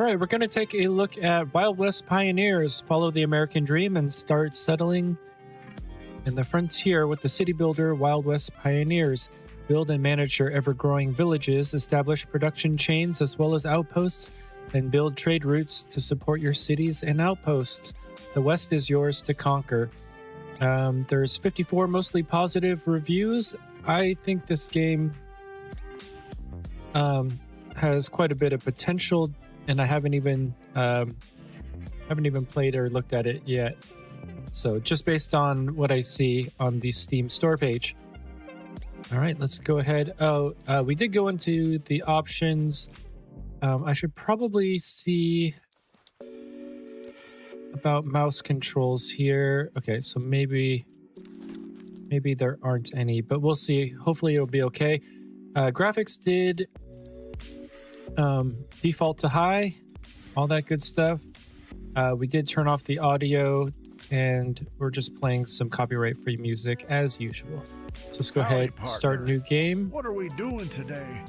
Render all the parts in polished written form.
All right, we're going to take a look at Wild West pioneers, follow the American dream, and start settling in the frontier with the city builder Wild West pioneers. Build and manage your ever-growing villages, establish production chains as well as outposts, and build trade routes to support your cities and outposts. The West is yours to conquer. There's 54 mostly positive reviews. I think this game has quite a bit of potential, and I haven't even played or looked at it yet. So just based on what I see on the Steam store page. All right, let's go ahead. We did go into the options. I should probably see about mouse controls here. Okay, so maybe there aren't any, but we'll see. Hopefully it'll be okay. Graphics did default to high, all that good stuff. We did turn off the audio, and we're just playing some copyright-free music as usual. So let's go ahead, partner. start new game. What are we doing today?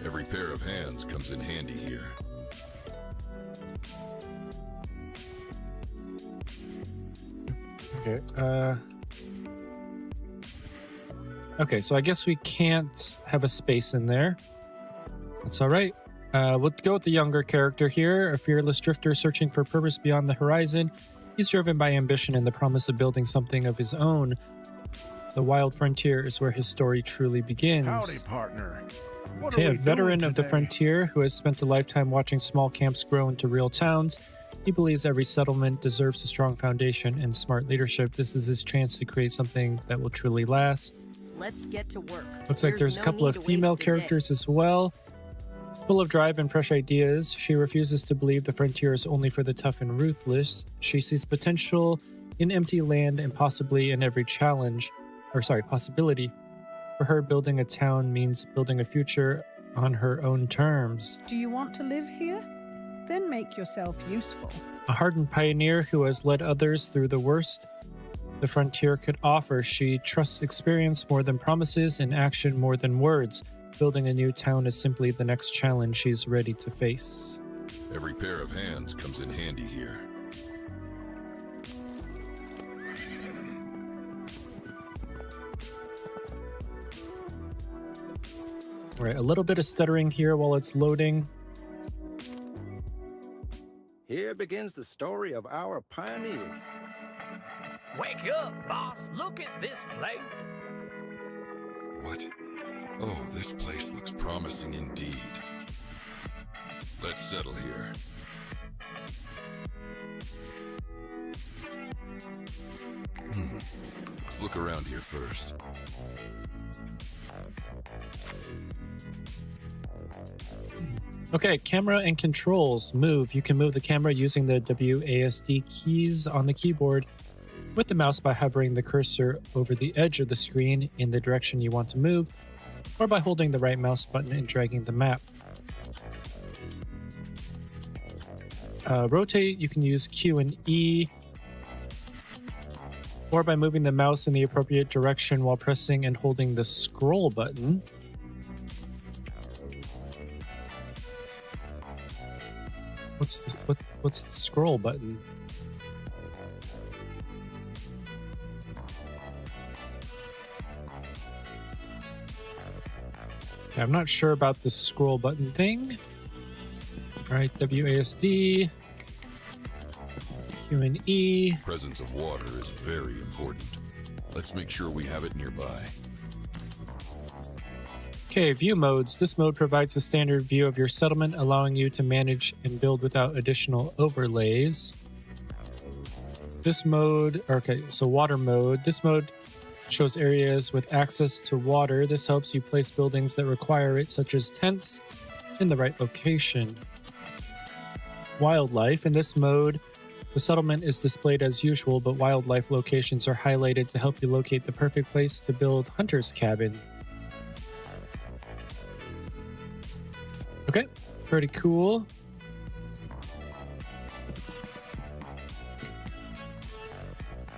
Every pair of hands comes in handy here. Okay. Okay, so I guess we can't have a space in there. That's all right. We'll go with the younger character here, a fearless drifter searching for purpose beyond the horizon. He's driven by ambition and the promise of building something of his own. The wild frontier is where his story truly begins. Howdy, partner. What Okay, are a we veteran doing of the today? frontier who has spent a lifetime watching small camps grow into real towns. He believes every settlement deserves a strong foundation and smart leadership. This is his chance to create something that will truly last. Let's get to work. Looks like there's a couple of female characters as well. Full of drive and fresh ideas, she refuses to believe the frontier is only for the tough and ruthless. She sees potential in empty land and possibly in every possibility. For her, building a town means building a future on her own terms. Do you want to live here? Then make yourself useful. A hardened pioneer who has led others through the worst the frontier could offer. She trusts experience more than promises and action more than words. Building a new town is simply the next challenge she's ready to face. Every pair of hands comes in handy here. All right, a little bit of stuttering here while it's loading. Here begins the story of our pioneers. Wake up, boss. Look at this place. What? Oh, this place looks promising indeed. Let's settle here. Let's look around here first. Okay, camera and controls. Move. You can move the camera using the WASD keys on the keyboard with the mouse by hovering the cursor over the edge of the screen in the direction you want to move, or by holding the right mouse button and dragging the map. Rotate, you can use Q and E, or by moving the mouse in the appropriate direction while pressing and holding the scroll button. What's the scroll button? Okay, I'm not sure about the scroll button thing. All right, WASD, Q and E. Presence of water is very important. Let's make sure we have it nearby. Okay, view modes. This mode provides a standard view of your settlement, allowing you to manage and build without additional overlays. This mode, okay, so water mode. This mode shows areas with access to water. This helps you place buildings that require it, such as tents, in the right location. Wildlife. In this mode, the settlement is displayed as usual, but wildlife locations are highlighted to help you locate the perfect place to build Hunter's Cabin. Okay, pretty cool.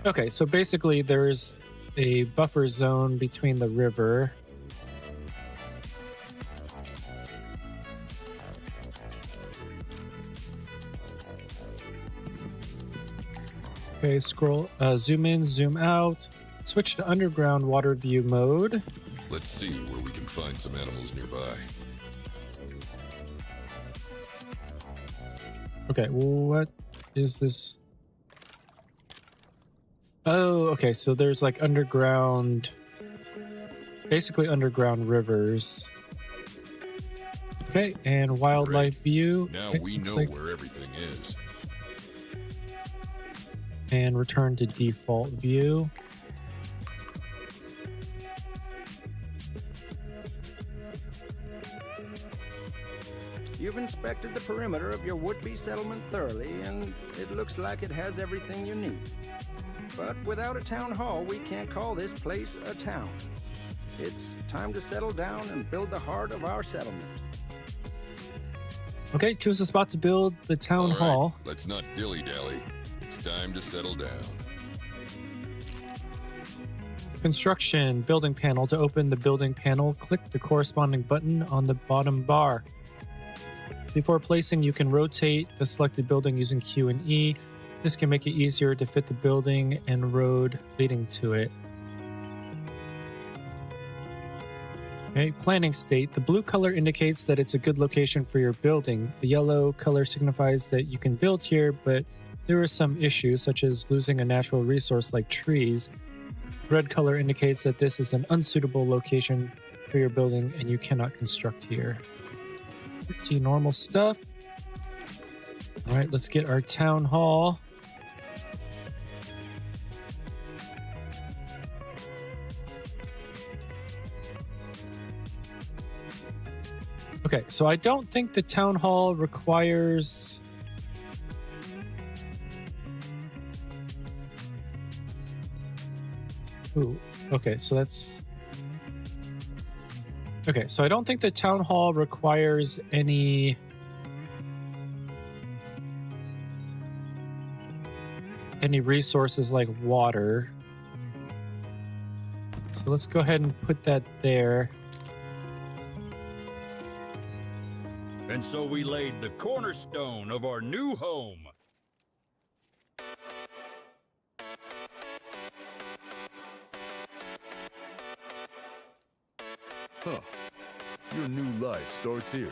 Okay, so basically there's a buffer zone between the river Okay, scroll, zoom in, zoom out. Switch to underground water view mode. Let's see where we can find some animals nearby. Okay, what is this? Oh, okay, so there's like underground, basically underground rivers. Okay, and wildlife view. Now Okay, we looks know like- where everything is. And return to default view. You've inspected the perimeter of your would-be settlement thoroughly, and it looks like it has everything you need. But without a town hall, we can't call this place a town. It's time to settle down and build the heart of our settlement. Okay, choose a spot to build the town All right, hall. let's not dilly-dally. It's time to settle down. Construction, building panel. To open the building panel, click the corresponding button on the bottom bar. Before placing, you can rotate the selected building using Q and E. This can make it easier to fit the building and road leading to it. Okay, planning state. The blue color indicates that it's a good location for your building. The yellow color signifies that you can build here, but there are some issues, such as losing a natural resource like trees. Red color indicates that this is an unsuitable location for your building and you cannot construct here. Pretty normal stuff. All right, let's get our town hall. Okay, so I don't think the town hall requires... Ooh, okay, so that's... Okay, so I don't think the town hall requires any... resources like water. So let's go ahead and put that there. And so we laid the cornerstone of our new home. Huh. Your new life starts here.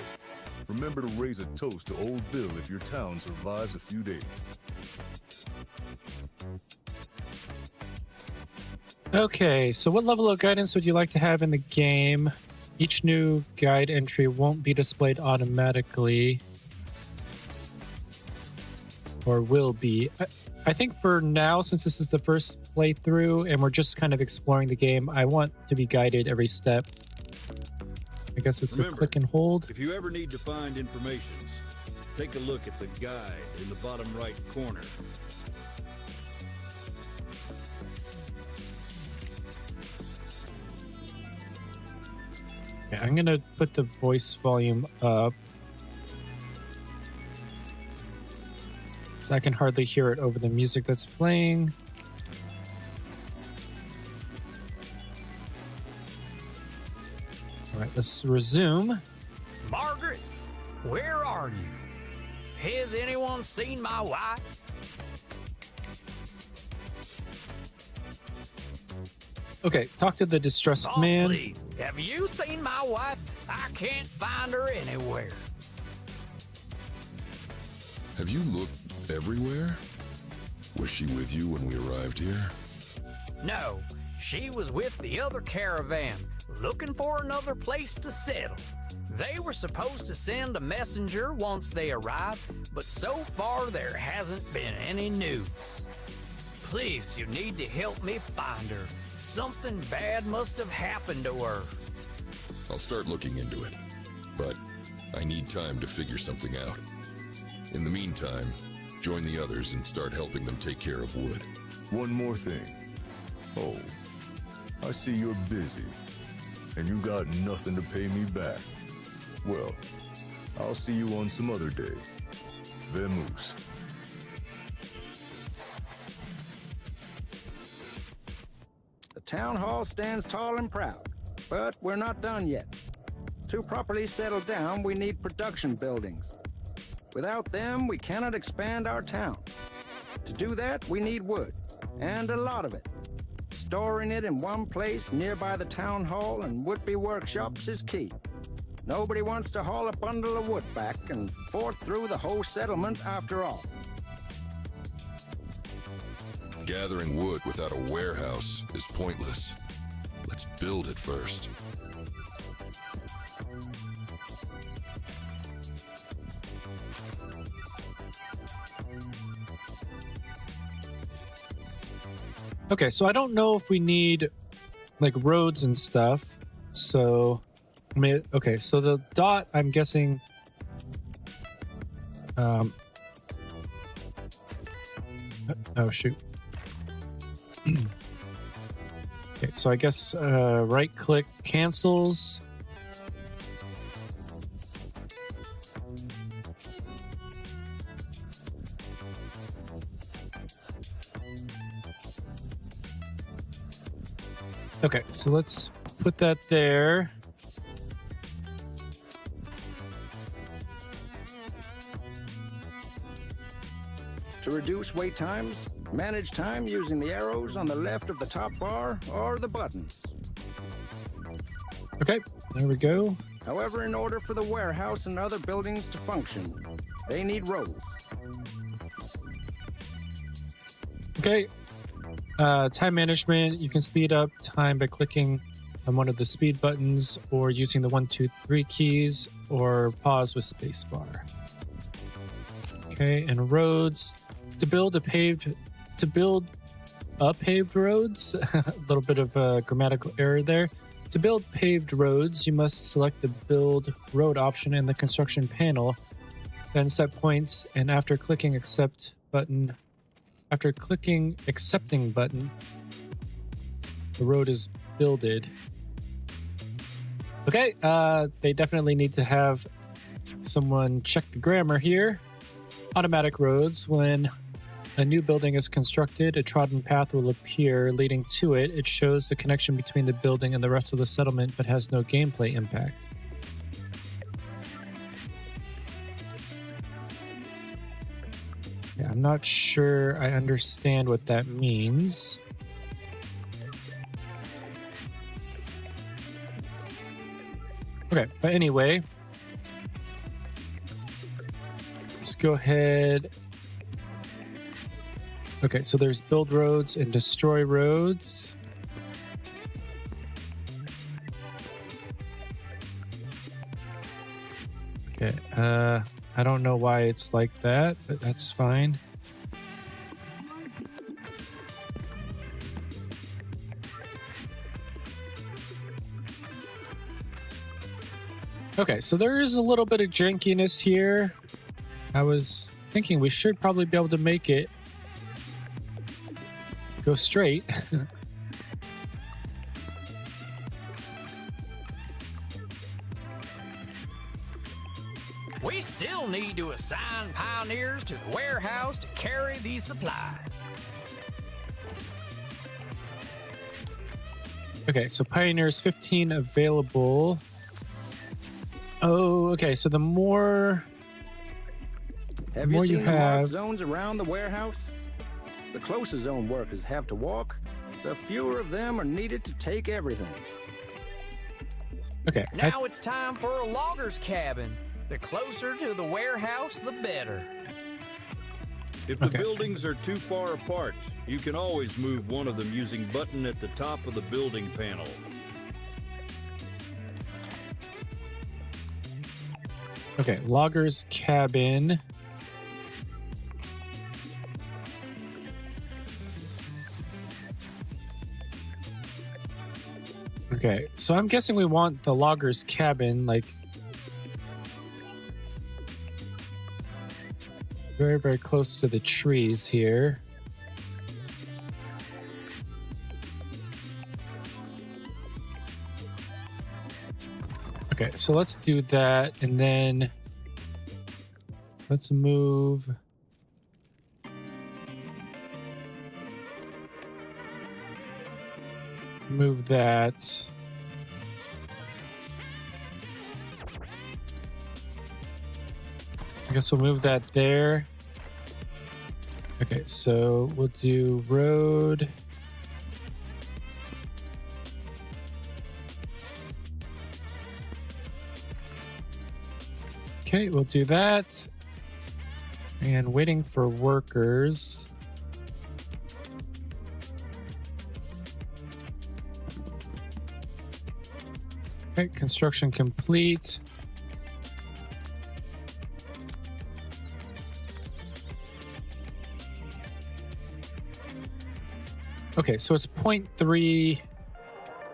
Remember to raise a toast to Old Bill if your town survives a few days. Okay, so what level of guidance would you like to have in the game? Each new guide entry won't be displayed automatically. Or will be. I think for now, since this is the first playthrough and we're just kind of exploring the game, I want to be guided every step. I guess it's Remember, a click and hold. If you ever need to find information, take a look at the guide in the bottom right corner. Okay, I'm gonna put the voice volume up, so I can hardly hear it over the music that's playing. All right, let's resume. Margaret, where are you? Has anyone seen my wife? Okay, talk to the distressed Boss, man. please, have you seen my wife? I can't find her anywhere. Have you looked everywhere? Was she with you when we arrived here? No, she was with the other caravan, looking for another place to settle. They were supposed to send a messenger once they arrived, but so far there hasn't been any news. Please, you need to help me find her. Something bad must have happened to her. I'll start looking into it, but I need time to figure something out. In the meantime, join the others and start helping them take care of wood. One more thing. Oh, I see you're busy, and you got nothing to pay me back. Well, I'll see you on some other day. Vamoose. The town hall stands tall and proud, but we're not done yet. To properly settle down, we need production buildings. Without them, we cannot expand our town. To do that, we need wood, and a lot of it. Storing it in one place nearby the town hall and would-be workshops is key. Nobody wants to haul a bundle of wood back and forth through the whole settlement after all. Gathering wood without a warehouse is pointless. Let's build it first. Okay, so I don't know if we need like roads and stuff. So, I mean, okay, so the dot, I'm guessing. Oh shoot. Okay, so I guess right click cancels. Okay, so let's put that there. To reduce wait times, manage time using the arrows on the left of the top bar or the buttons. Okay, there we go. However, in order for the warehouse and other buildings to function, they need roads. Okay. Time management, you can speed up time by clicking on one of the speed buttons or using the 1, 2, 3 keys or pause with spacebar. Okay, and roads. To build paved roads, a little bit of a grammatical error there. To build paved roads, you must select the build road option in the construction panel, then set points, and after clicking accepting button, the road is builded. Okay, they definitely need to have someone check the grammar here. Automatic roads. When a new building is constructed, a trodden path will appear leading to it. It shows the connection between the building and the rest of the settlement, but has no gameplay impact. Yeah, I'm not sure I understand what that means. Okay, but anyway, let's go ahead. Okay, so there's build roads and destroy roads. Okay, I don't know why it's like that, but that's fine. Okay, so there is a little bit of jankiness here. I was thinking we should probably be able to make it go straight. We still need to assign pioneers to the warehouse to carry these supplies. Okay, so pioneers 15 available. Oh, okay, so the more Have you seen the marked have zones around the warehouse? The closer zone workers have to walk, the fewer of them are needed to take everything. Okay. Now it's time for a logger's cabin. The closer to the warehouse, the better. If the buildings are too far apart, you can always move one of them using button at the top of the building panel. Okay, logger's cabin. Okay, so I'm guessing we want the logger's cabin, like, very, very close to the trees here. Okay, so let's do that, and then let's move. Let's move that. I guess we'll move that there. Okay, so we'll do road. Okay, we'll do that. And waiting for workers. Okay, construction complete. Okay, so it's 0.3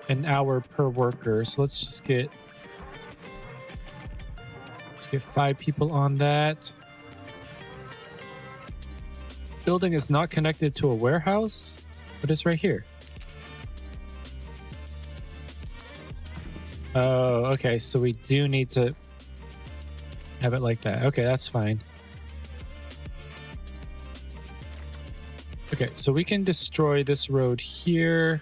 an hour per worker. So let's get 5 people on that. Building is not connected to a warehouse, but it's right here. Oh, okay, so we do need to have it like that. Okay, that's fine. Okay, so we can destroy this road here.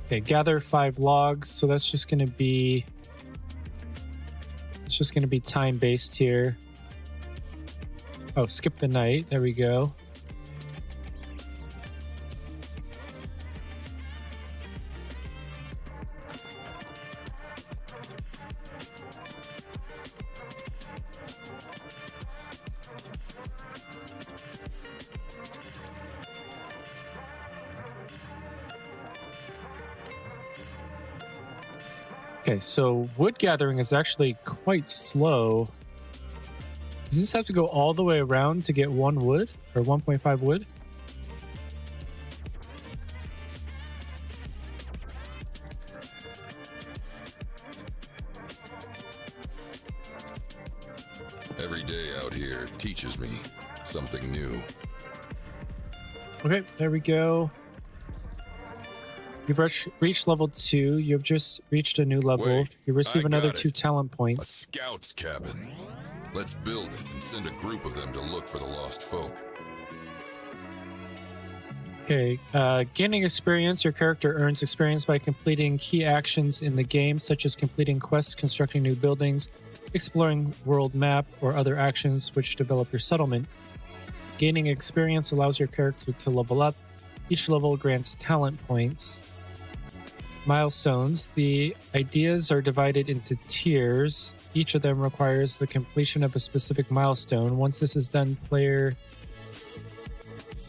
Okay, gather 5 logs. So that's just going to be... It's just going to be time-based here. Oh, skip the night. There we go. Okay, so wood gathering is actually quite slow. Does this have to go all the way around to get 1 wood or 1.5 wood? Every day out here teaches me something new. Okay, there we go. You've reached level 2. You've just reached a new level. Wait, you receive I another got 2 it. talent A points. scout's cabin. Let's build it and send a group of them to look for the lost folk. Okay, gaining experience. Your character earns experience by completing key actions in the game, such as completing quests, constructing new buildings, exploring world map, or other actions which develop your settlement. Gaining experience allows your character to level up. Each level grants talent points. Milestones. The ideas are divided into tiers. Each of them requires the completion of a specific milestone. Once this is done, player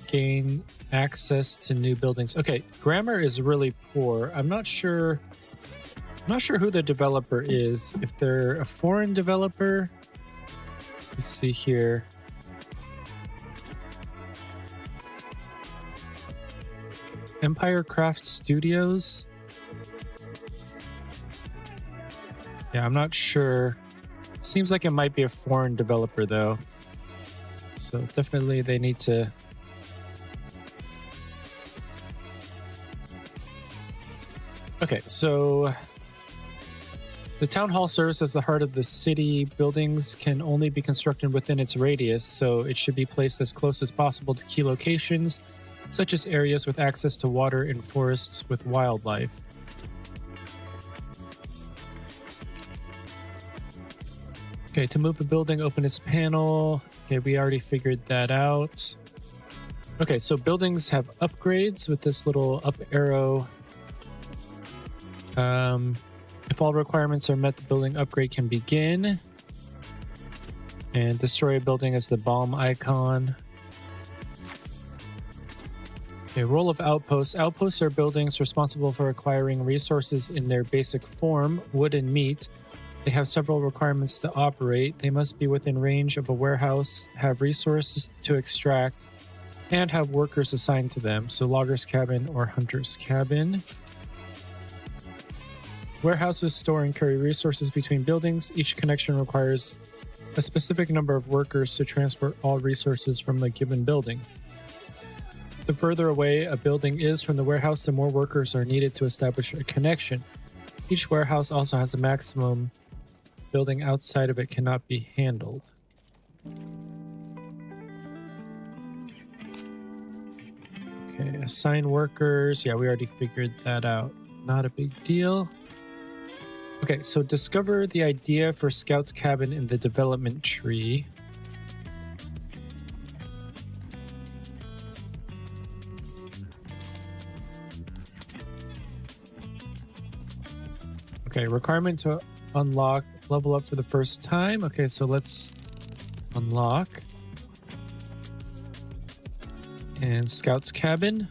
gain access to new buildings. Okay, grammar is really poor. I'm not sure who the developer is. If they're a foreign developer. Let's see here. EmpireCraft Studios. Yeah, I'm not sure. Seems like it might be a foreign developer, though. So definitely they need to... Okay, so... The town hall serves as the heart of the city. Buildings can only be constructed within its radius, so it should be placed as close as possible to key locations, such as areas with access to water and forests with wildlife. Okay, to move the building, open its panel. Okay, we already figured that out. Okay, so buildings have upgrades with this little up arrow. If all requirements are met, the building upgrade can begin. And destroy a building as the bomb icon. Okay, role of outposts. Outposts are buildings responsible for acquiring resources in their basic form, wood and meat. They have several requirements to operate. They must be within range of a warehouse, have resources to extract, and have workers assigned to them. So logger's cabin or hunter's cabin. Warehouses store and carry resources between buildings. Each connection requires a specific number of workers to transport all resources from the given building. The further away a building is from the warehouse, the more workers are needed to establish a connection. Each warehouse also has a maximum. Building outside of it cannot be handled. Okay, assign workers. Yeah, we already figured that out. Not a big deal. Okay, so discover the idea for Scout's cabin in the development tree. Okay, requirement to unlock level up for the first time. Okay, so let's unlock. And Scout's cabin.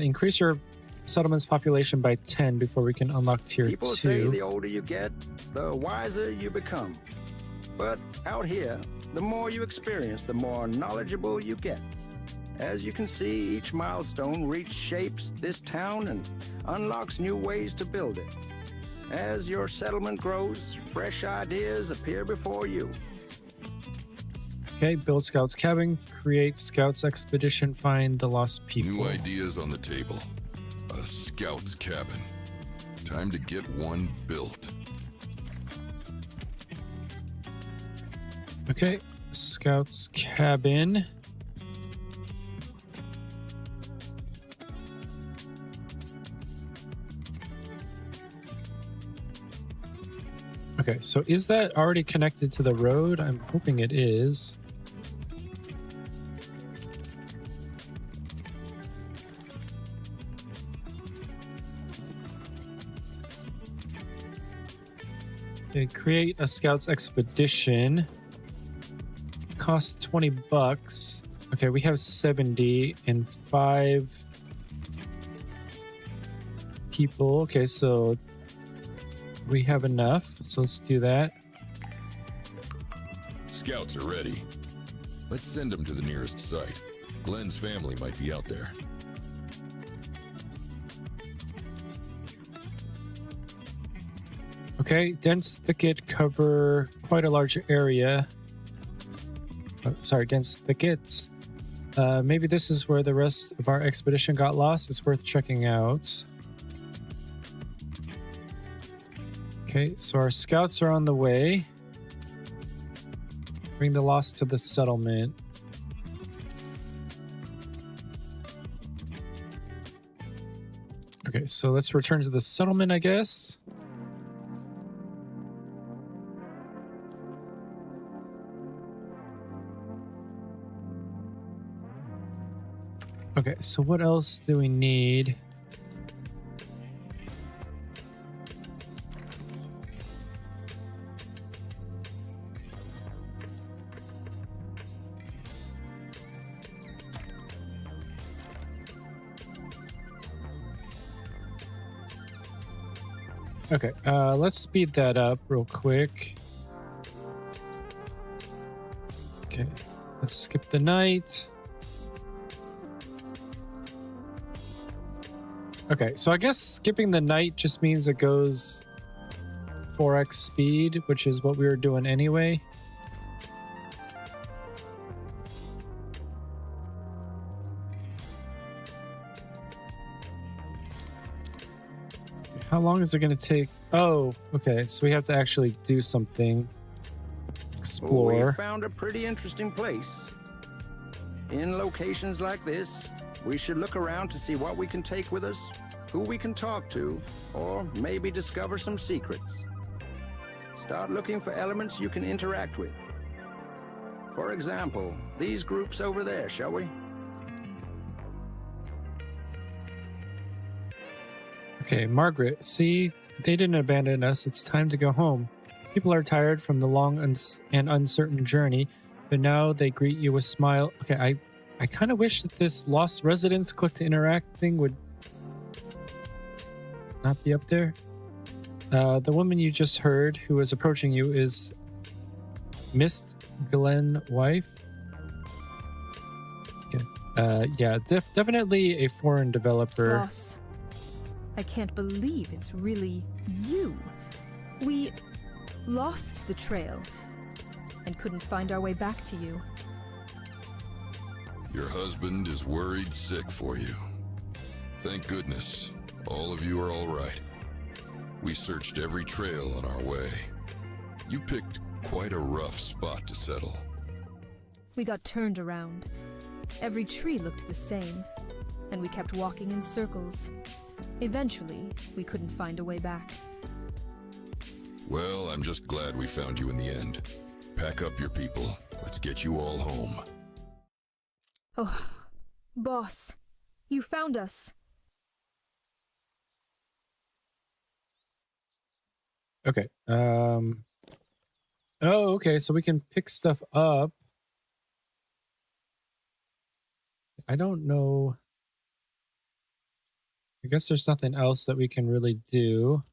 Increase your settlement's population by 10 before we can unlock tier 2. People say the older you get, the wiser you become. But out here, the more you experience, the more knowledgeable you get. As you can see, each milestone reshapes this town and unlocks new ways to build it. As your settlement grows, fresh ideas appear before you. Okay, build Scout's cabin, create Scout's expedition, find the lost people. New ideas on the table. A Scout's cabin. Time to get one built. Okay, Scout's cabin. Okay, so is that already connected to the road? I'm hoping it is. Okay, create a Scout's expedition. Cost 20 bucks. Okay, we have 70 and 5 people. Okay, so we have enough, so let's do that. Scouts are ready. Let's send them to the nearest site. Glenn's family might be out there. Okay, dense thicket cover quite a large area. Oh, sorry, dense thickets. Maybe this is where the rest of our expedition got lost. It's worth checking out. Okay, so our scouts are on the way. Bring the lost to the settlement. Okay, so let's return to the settlement, I guess. Okay, so what else do we need? Okay, let's speed that up real quick. Okay, let's skip the night. Okay, so I guess skipping the night just means it goes 4x speed, which is what we were doing anyway. How long is it going to take? Oh, okay, so we have to actually do something. Explore. We found a pretty interesting place. In locations like this, we should look around to see what we can take with us, who we can talk to, or maybe discover some secrets. Start looking for elements you can interact with. For example, these groups over there, shall we? Okay, Margaret, see, they didn't abandon us. It's time to go home. People are tired from the long and uncertain journey, but now they greet you with smile. Okay, I kind of wish that this lost residents click to interact thing would not be up there. The woman you just heard who is approaching you is Miss Glenn wife. Yeah, definitely a foreign developer. Boss, I can't believe it's really you. We lost the trail and couldn't find our way back to you. Your husband is worried sick for you. Thank goodness, all of you are all right. We searched every trail on our way. You picked quite a rough spot to settle. We got turned around. Every tree looked the same, and we kept walking in circles. Eventually, we couldn't find a way back. Well, I'm just glad we found you in the end. Pack up your people. Let's get you all home. Oh, boss, You found us. Okay. Oh, okay. So we can pick stuff up. I don't know. I guess there's nothing else that we can really do.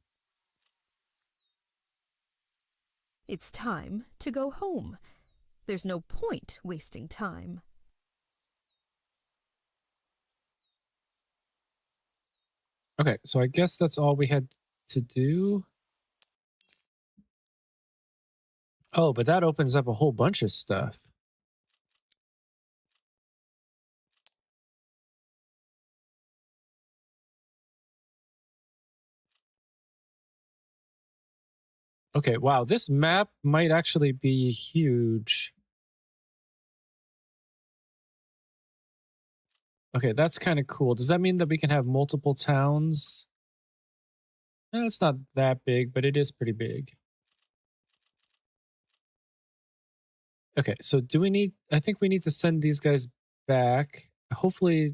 It's time to go home. There's no point wasting time. Okay, so I guess that's all we had to do. Oh, but that opens up a whole bunch of stuff. Okay, wow, this map might actually be huge. Okay, that's kind of cool. Does that mean that we can have multiple towns? It's not that big, but it is pretty big. Okay, so do we need... I think we need to send these guys back. Hopefully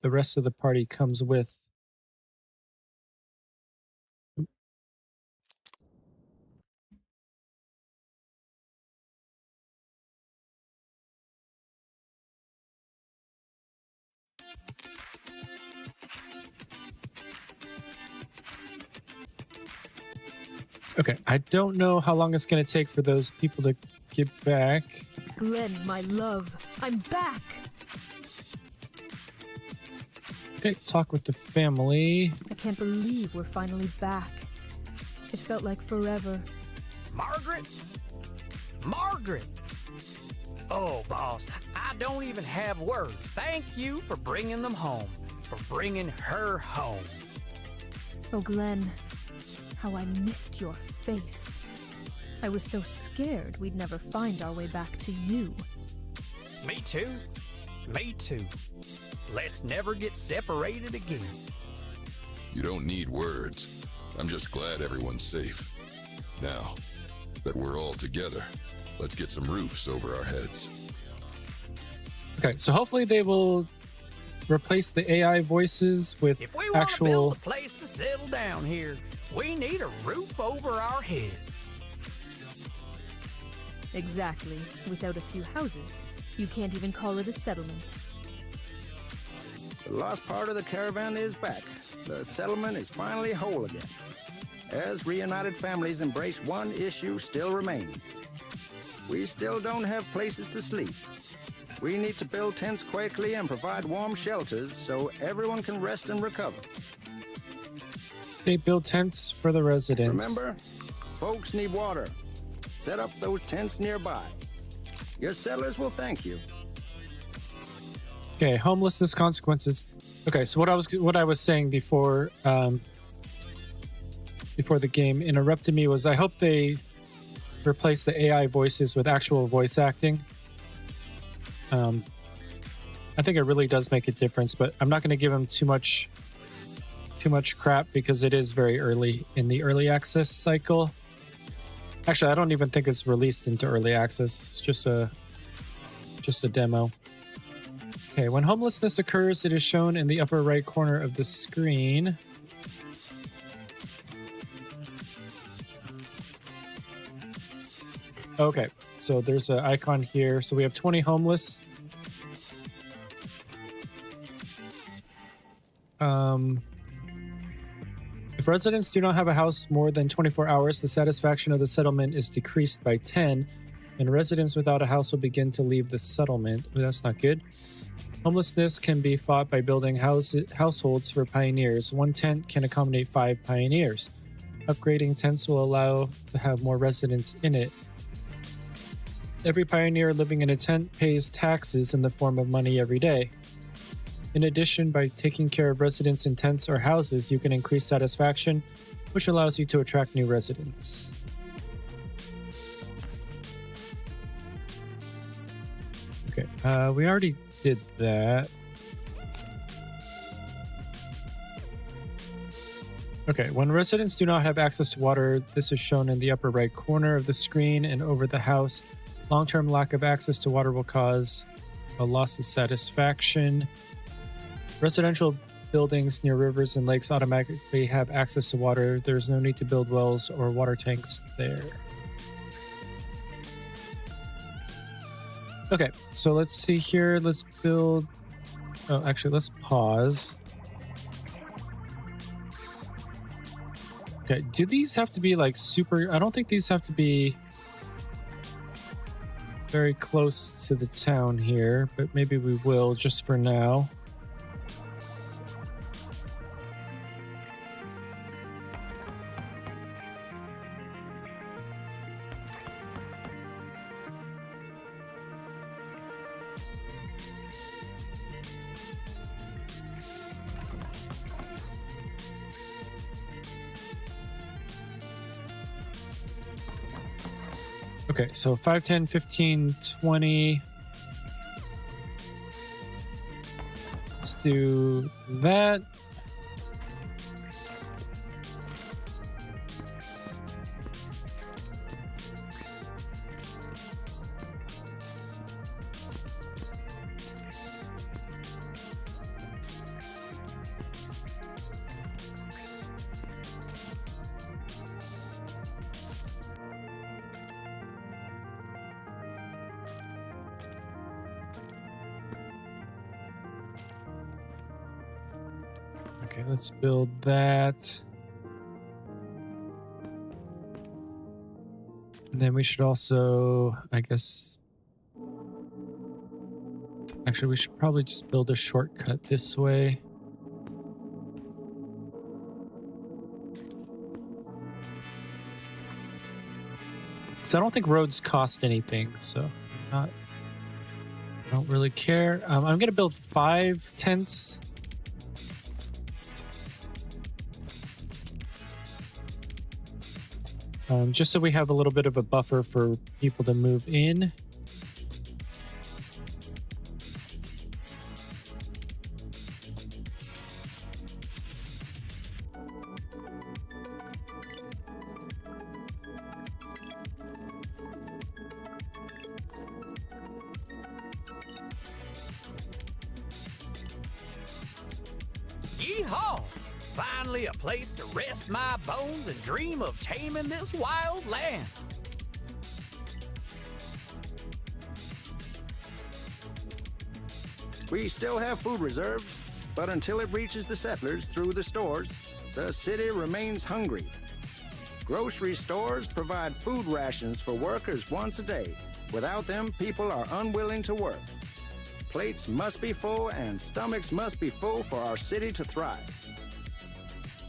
the rest of the party comes with. Okay, I don't know how long it's going to take for those people to get back. Glenn, my love, I'm back! Okay, talk with the family. I can't believe we're finally back. It felt like forever. Margaret? Margaret! Oh, boss, I don't even have words. Thank you for bringing them home. For bringing her home. Oh, Glenn, how I missed your face. I was so scared we'd never find our way back to you. Me too. Me too. Let's never get separated again. You don't need words. I'm just glad everyone's safe. Now that we're all together, let's get some roofs over our heads. Okay, so hopefully they will replace the AI voices with if we want actual... to build a place to settle down here, we need a roof over our heads. Exactly. Without a few houses, you can't even call it a settlement. The lost part of the caravan is back. The settlement is finally whole again. As reunited families embrace, one issue still remains. We still don't have places to sleep. We need to build tents quickly and provide warm shelters so everyone can rest and recover. They build tents for the residents. Remember, folks need water. Set up those tents nearby. Your settlers will thank you. Okay, homelessness consequences. Okay, so what I was saying before before the game interrupted me was I hope they replace the AI voices with actual voice acting. I think it really does make a difference, but I'm not going to give them too much crap because it is very early in the early access cycle. Actually, I don't even think it's released into early access. It's just a demo. Okay, when homelessness occurs, it is shown in the upper right corner of the screen. Okay, so there's an icon here. So we have 20 homeless. If residents do not have a house more than 24 hours, the satisfaction of the settlement is decreased by 10, and residents without a house will begin to leave the settlement. Well, that's not good. Homelessness can be fought by building households for pioneers. One tent can accommodate 5 pioneers. Upgrading tents will allow to have more residents in it. Every pioneer living in a tent pays taxes in the form of money every day. In addition, by taking care of residents in tents or houses, you can increase satisfaction, which allows you to attract new residents. Okay, we already did that. Okay, when residents do not have access to water, this is shown in the upper right corner of the screen and over the house. Long-term lack of access to water will cause a loss of satisfaction. Residential buildings near rivers and lakes automatically have access to water. There's no need to build wells or water tanks there. Okay, so let's see here. Let's build... Oh, actually, let's pause. Okay, do these have to be like super... I don't think these have to be very close to the town here, but maybe we will just for now. Okay, so 5, 10, 15, 20. Let's do that. Okay, let's build that. And then we should also, I guess... Actually, we should probably just build a shortcut this way. Because I don't think roads cost anything, so I don't really care. I'm going to build 5 tents. Just so we have a little bit of a buffer for people to move in. Yeehaw! Finally a place to rest my bones and dream of taming this wild land. We still have food reserves, but until it reaches the settlers through the stores, the city remains hungry. Grocery stores provide food rations for workers once a day. Without them, people are unwilling to work. Plates must be full and stomachs must be full for our city to thrive.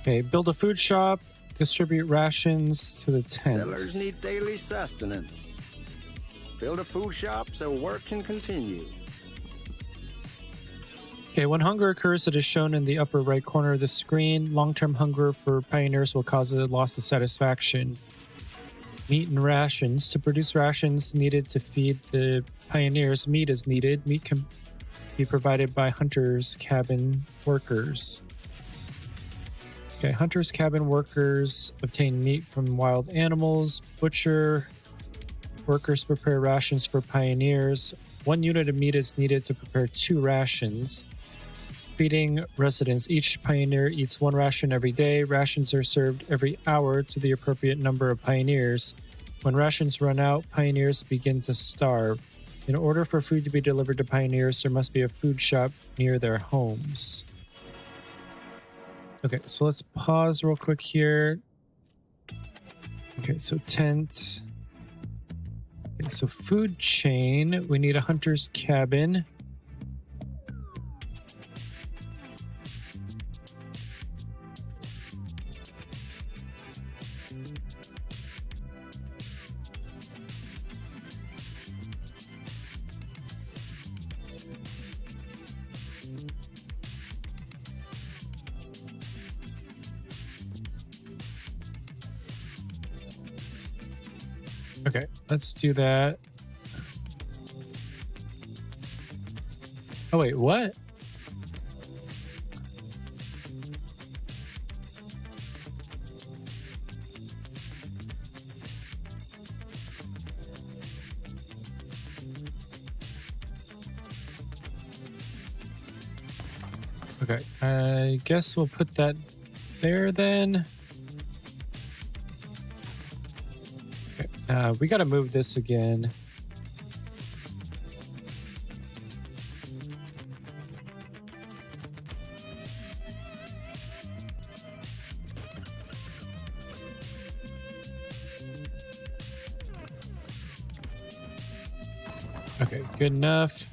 Okay, build a food shop, distribute rations to the tents. Settlers need daily sustenance. Build a food shop so work can continue. Okay, when hunger occurs, it is shown in the upper right corner of the screen. Long-term hunger for pioneers will cause a loss of satisfaction. Meat and rations. To produce rations needed to feed the pioneers, meat is needed. Meat can be provided by hunters' cabin workers. Okay, hunters' cabin workers obtain meat from wild animals. Butcher workers prepare rations for pioneers. 1 unit of meat is needed to prepare 2 rations. Feeding residents. Each pioneer eats 1 ration every day. Rations are served every hour to the appropriate number of pioneers. When rations run out, pioneers begin to starve. In order for food to be delivered to pioneers, there must be a food shop near their homes. Okay, so let's pause real quick here. Okay, so tent. Okay, so food chain. We need a hunter's cabin. Okay, let's do that. Oh, wait, what? Okay, I guess we'll put that there then. Okay, we gotta move this again. Okay, good enough.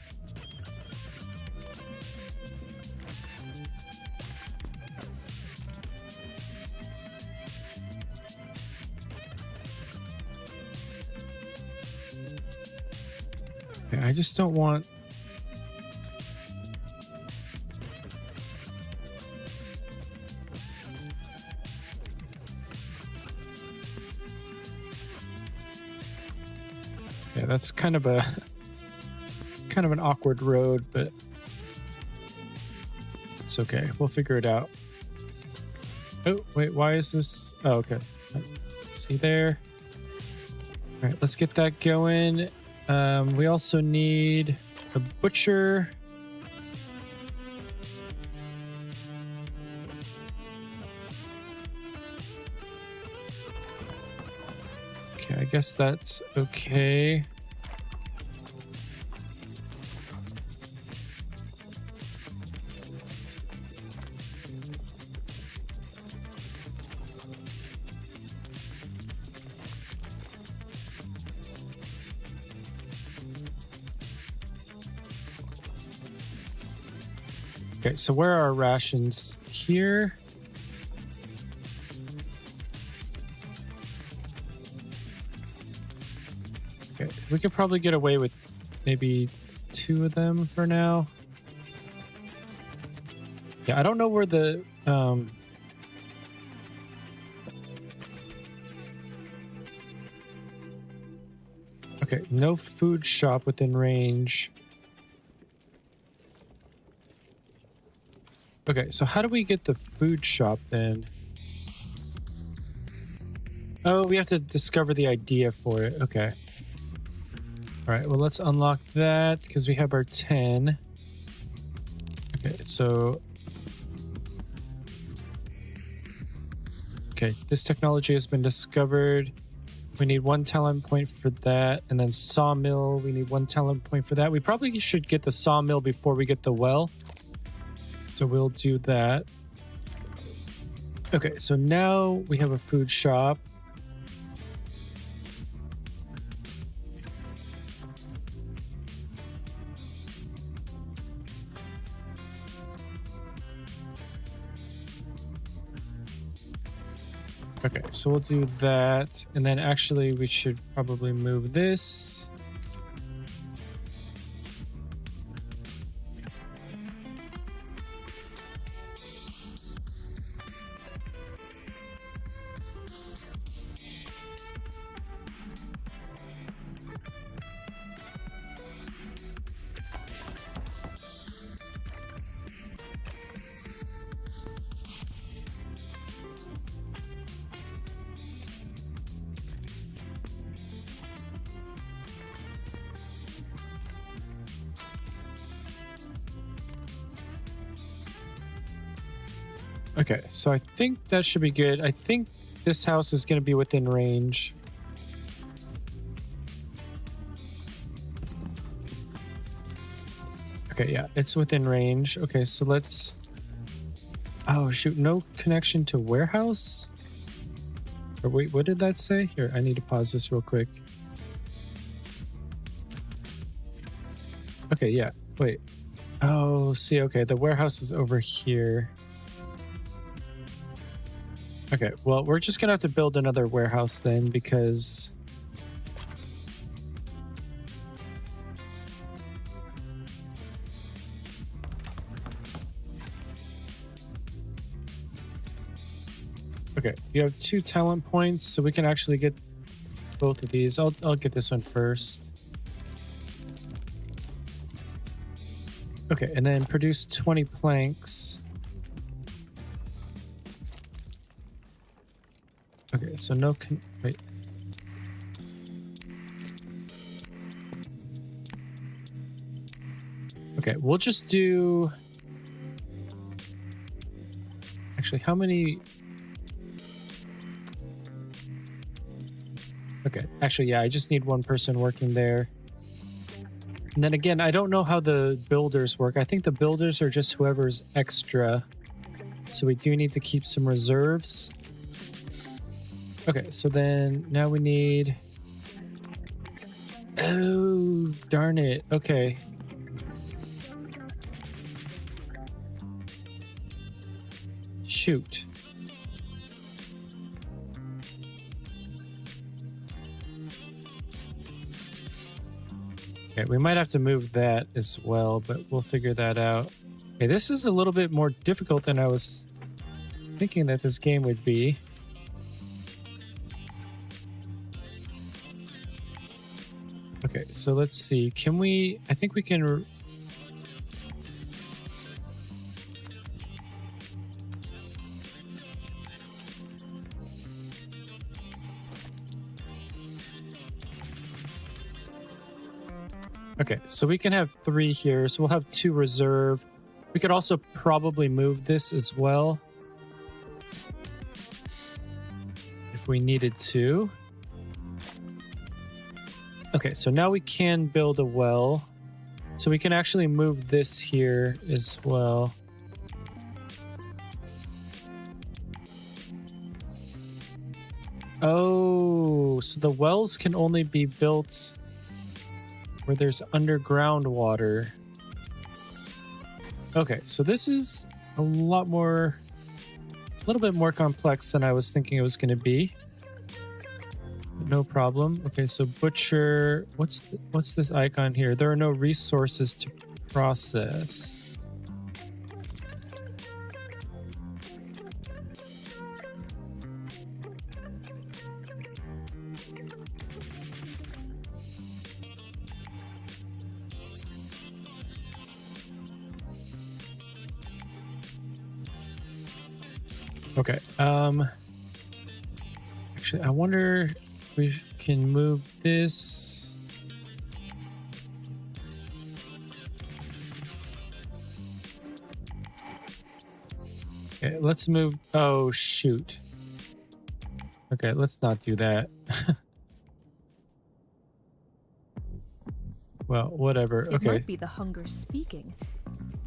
Okay, I just don't want... Yeah, that's kind of an awkward road, but it's okay. We'll figure it out. Oh, wait, why is this? Oh, okay. See there? All right, let's get that going. We also need a butcher. Okay, I guess that's okay. Okay, so where are our rations? Here. Okay, we could probably get away with maybe 2 of them for now. Yeah, I don't know where the okay, no food shop within range. Okay, so how do we get the food shop then? Oh, we have to discover the idea for it. Okay. All right, well, let's unlock that because we have our 10. Okay, so... Okay, this technology has been discovered. We need 1 talent point for that. And then sawmill, we need 1 talent point for that. We probably should get the sawmill before we get the well. So we'll do that. Okay, so now we have a food shop. Okay, so we'll do that. And then actually we should probably move this. Okay, so I think that should be good. I think this house is going to be within range. Okay, yeah, it's within range. Okay, so let's... Oh, shoot, no connection to warehouse? Or wait, what did that say? Here, I need to pause this real quick. Okay, yeah, wait. Oh, see, okay, the warehouse is over here. Okay, well, we're just gonna have to build another warehouse then because... Okay, you have 2 talent points, so we can actually get both of these. I'll get this one first. Okay, and then produce 20 planks. Okay, so no wait. Okay, we'll just do... Actually, how many? Okay, actually, yeah, I just need one person working there. And then again, I don't know how the builders work. I think the builders are just whoever's extra. So we do need to keep some reserves. Okay, so then now we need... Oh, darn it. Okay. Shoot. Okay, we might have to move that as well, but we'll figure that out. Okay, this is a little bit more difficult than I was thinking that this game would be. Okay, so let's see. Can we... I think we can... Okay, so we can have 3 here, so we'll have 2 reserve. We could also probably move this as well if we needed to. Okay, so now we can build a well. So we can actually move this here as well. Oh, so the wells can only be built where there's underground water. Okay, so this is a little bit more complex than I was thinking it was going to be. No problem. Okay, so butcher, what's this icon here? There are no resources to process. Okay, actually, I wonder if we can move this. Okay, let's move. Oh, shoot. Okay, let's not do that. Well, whatever. Okay. It might be the hunger speaking,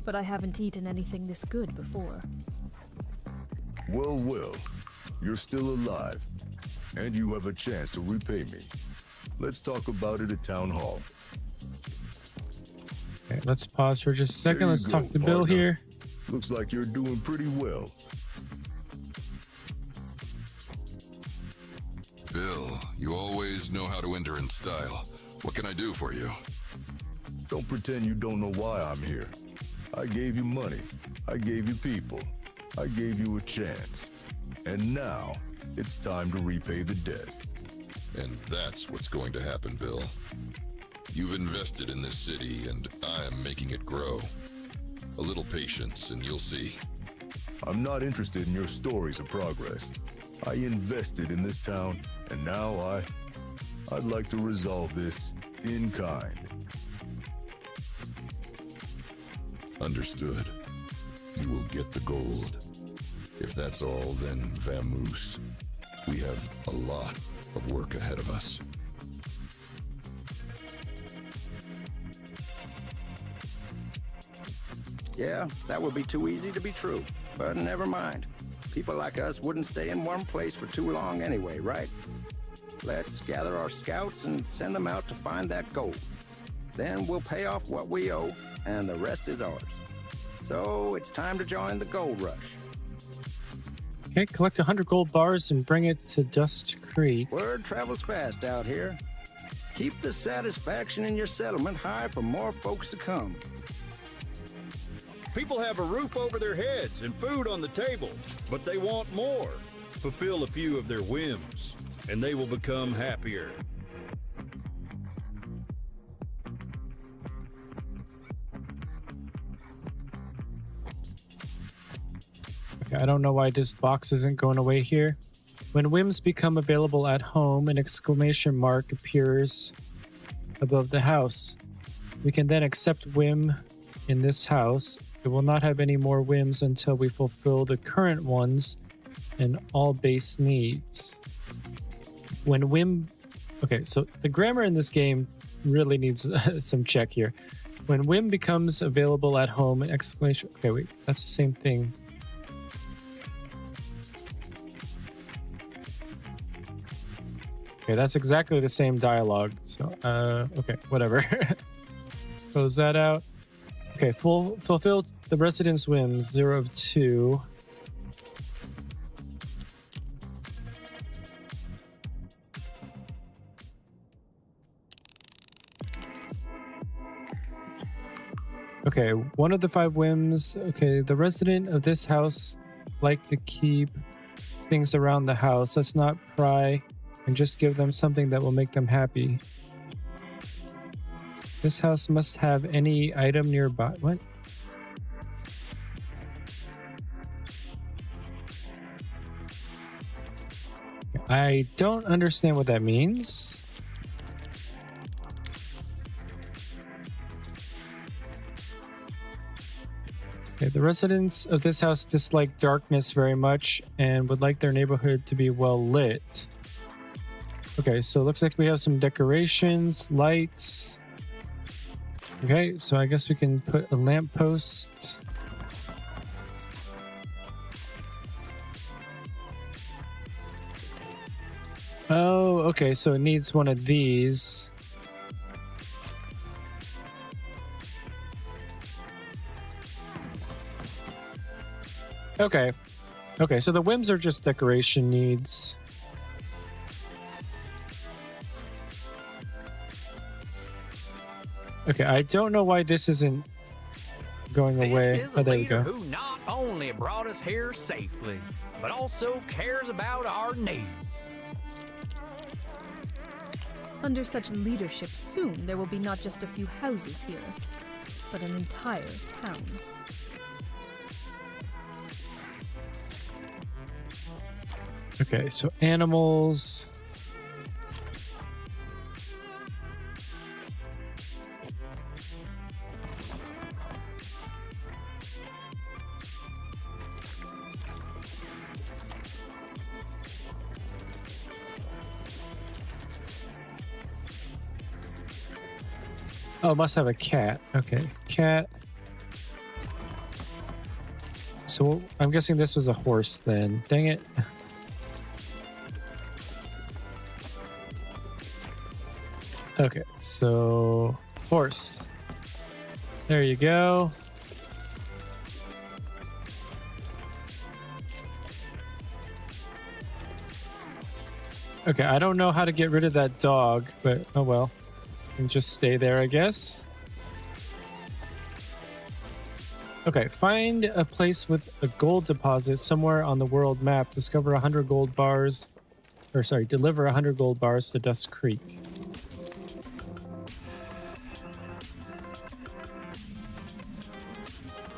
but I haven't eaten anything this good before. Well, well, you're still alive, and you have a chance to repay me. Let's talk about it at Town Hall. Okay, let's pause for just a second. Let's talk to Bill here. Looks like you're doing pretty well. Bill, you always know how to enter in style. What can I do for you? Don't pretend you don't know why I'm here. I gave you money. I gave you people. I gave you a chance. And now, it's time to repay the debt. And that's what's going to happen, Bill. You've invested in this city, and I am making it grow. A little patience, and you'll see. I'm not interested in your stories of progress. I invested in this town, and now I'd like to resolve this in kind. Understood. You will get the gold. If that's all, then vamoose. We have a lot of work ahead of us. Yeah, that would be too easy to be true. But never mind. People like us wouldn't stay in one place for too long anyway, right? Let's gather our scouts and send them out to find that gold. Then we'll pay off what we owe, and the rest is ours. So it's time to join the gold rush. Okay, collect 100 gold bars and bring it to Dust Creek. Word travels fast out here. Keep the satisfaction in your settlement high for more folks to come. People have a roof over their heads and food on the table, but they want more. Fulfill a few of their whims, and they will become happier. Okay, I don't know why this box isn't going away here. When whims become available at home, an exclamation mark appears above the house. We can then accept whim in this house We will not have any more whims until we fulfill the current ones and all base needs. When whim... Okay, so the grammar in this game really needs some check here. When whim becomes available at home, exclamation... Okay, wait, that's the same thing. Okay, that's exactly the same dialogue. So, okay, whatever. Close that out. Okay, fulfill the resident's whims, 0 of 2. Okay, 1 of the 5 whims. Okay, the resident of this house like to keep things around the house. Let's not pry and just give them something that will make them happy. This house must have any item nearby. What? I don't understand what that means. Okay, the residents of this house dislike darkness very much and would like their neighborhood to be well lit. Okay, so it looks like we have some decorations, lights. Okay, so I guess we can put a lamppost. Oh, okay, so it needs one of these. Okay. Okay, so the whims are just decoration needs. Okay, I don't know why this isn't going away. This is a leader who not only brought us here safely, but also cares about our needs. Under such leadership, soon there will be not just a few houses here, but an entire town. Okay, so animals. Oh, must have a cat. Okay, cat. So I'm guessing this was a horse then. Dang it. Okay, so horse. There you go. Okay, I don't know how to get rid of that dog, but oh well. And just stay there, I guess. Okay, find a place with a gold deposit somewhere on the world map. Discover 100 gold bars. Or sorry, deliver 100 gold bars to Dust Creek.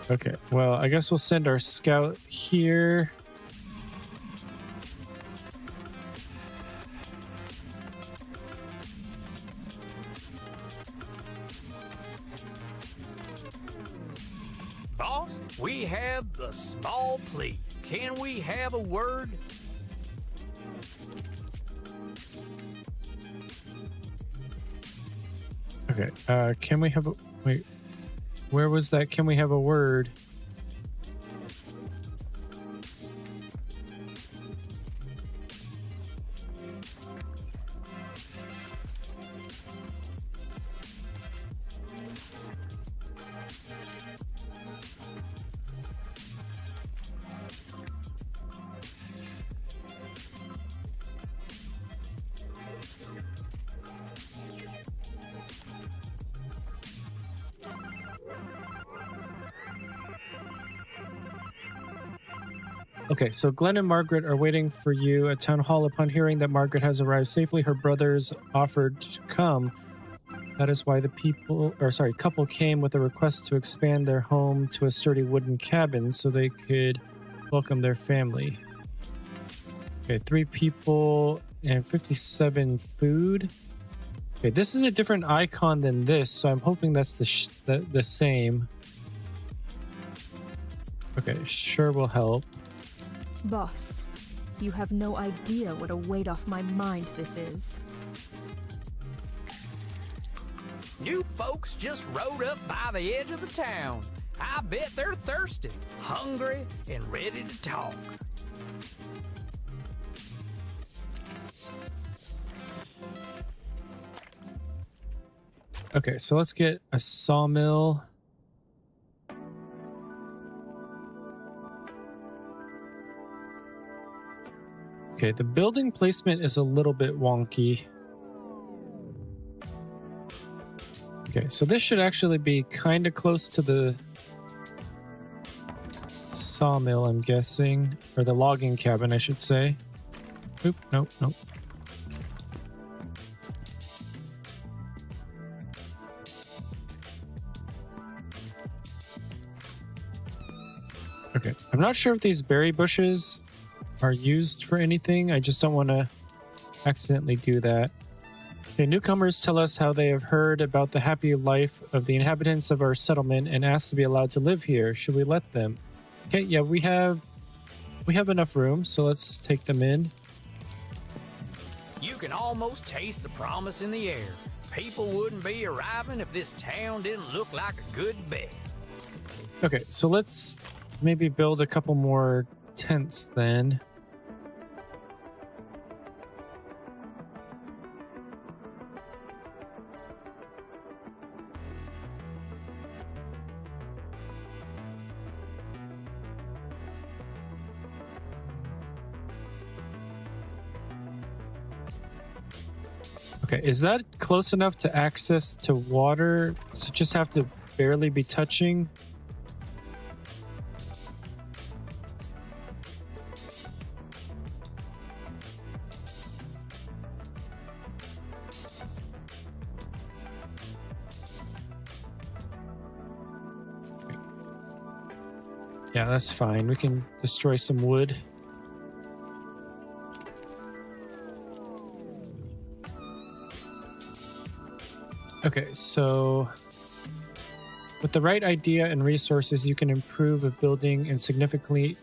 Okay, well, I guess we'll send our scout here. Boss, we have a small plea. Can we have a word? Okay, can we have a... Wait, where was that? Can we have a word? Okay, so Glenn and Margaret are waiting for you at Town Hall. Upon hearing that Margaret has arrived safely, her brothers offered to come. That is why the couple came with a request to expand their home to a sturdy wooden cabin so they could welcome their family. Okay, 3 people and 57 food. Okay, this is a different icon than this, so I'm hoping that's the same. Okay, sure will help. Boss, you have no idea what a weight off my mind this is. New folks just rode up by the edge of the town. I bet they're thirsty, hungry, and ready to talk. Okay, so let's get a sawmill. Okay, the building placement is a little bit wonky. Okay, so this should actually be kind of close to the sawmill, I'm guessing. Or the logging cabin, I should say. Oop, nope, nope. Okay, I'm not sure if these berry bushes are used for anything. I just don't want to accidentally do that. Okay, newcomers tell us how they have heard about the happy life of the inhabitants of our settlement and ask to be allowed to live here. Should we let them? Okay, yeah, we have enough room, so let's take them in. You can almost taste the promise in the air. People wouldn't be arriving if this town didn't look like a good bet. Okay, so let's maybe build a couple more tents then. Okay, is that close enough to access to water? So just have to barely be touching? Yeah, that's fine. We can destroy some wood. Okay, so with the right idea and resources, you can improve a building and significantly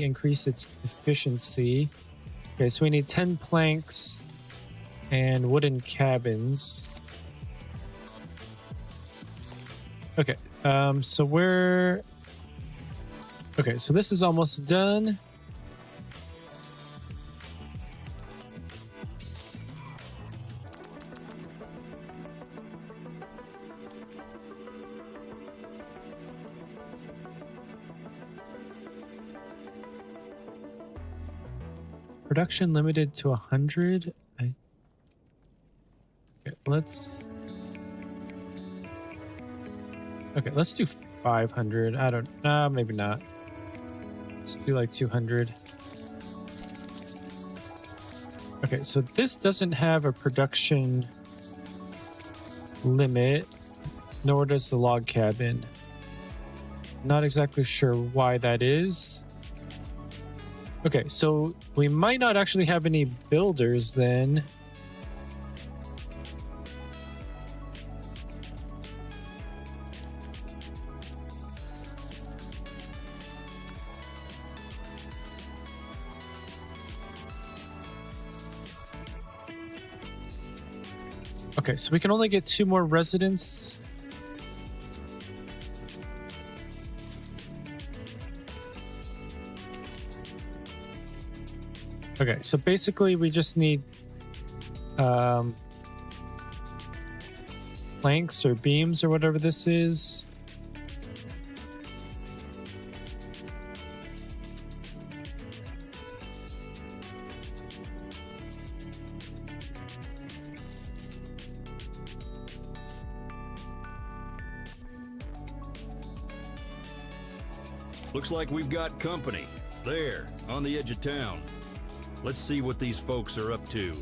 increase its efficiency. Okay, so we need 10 planks and wooden cabins. Okay, so we're... Okay, so this is almost done. Production limited to 100. Okay, let's do 500. I don't know, maybe not. Let's do like 200. Okay, so this doesn't have a production limit, nor does the log cabin. Not exactly sure why that is. Okay, so we might not actually have any builders then. Okay, so we can only get 2 more residents. Okay, so basically we just need planks or beams or whatever this is. Looks like we've got company. There, on the edge of town. Let's see what these folks are up to.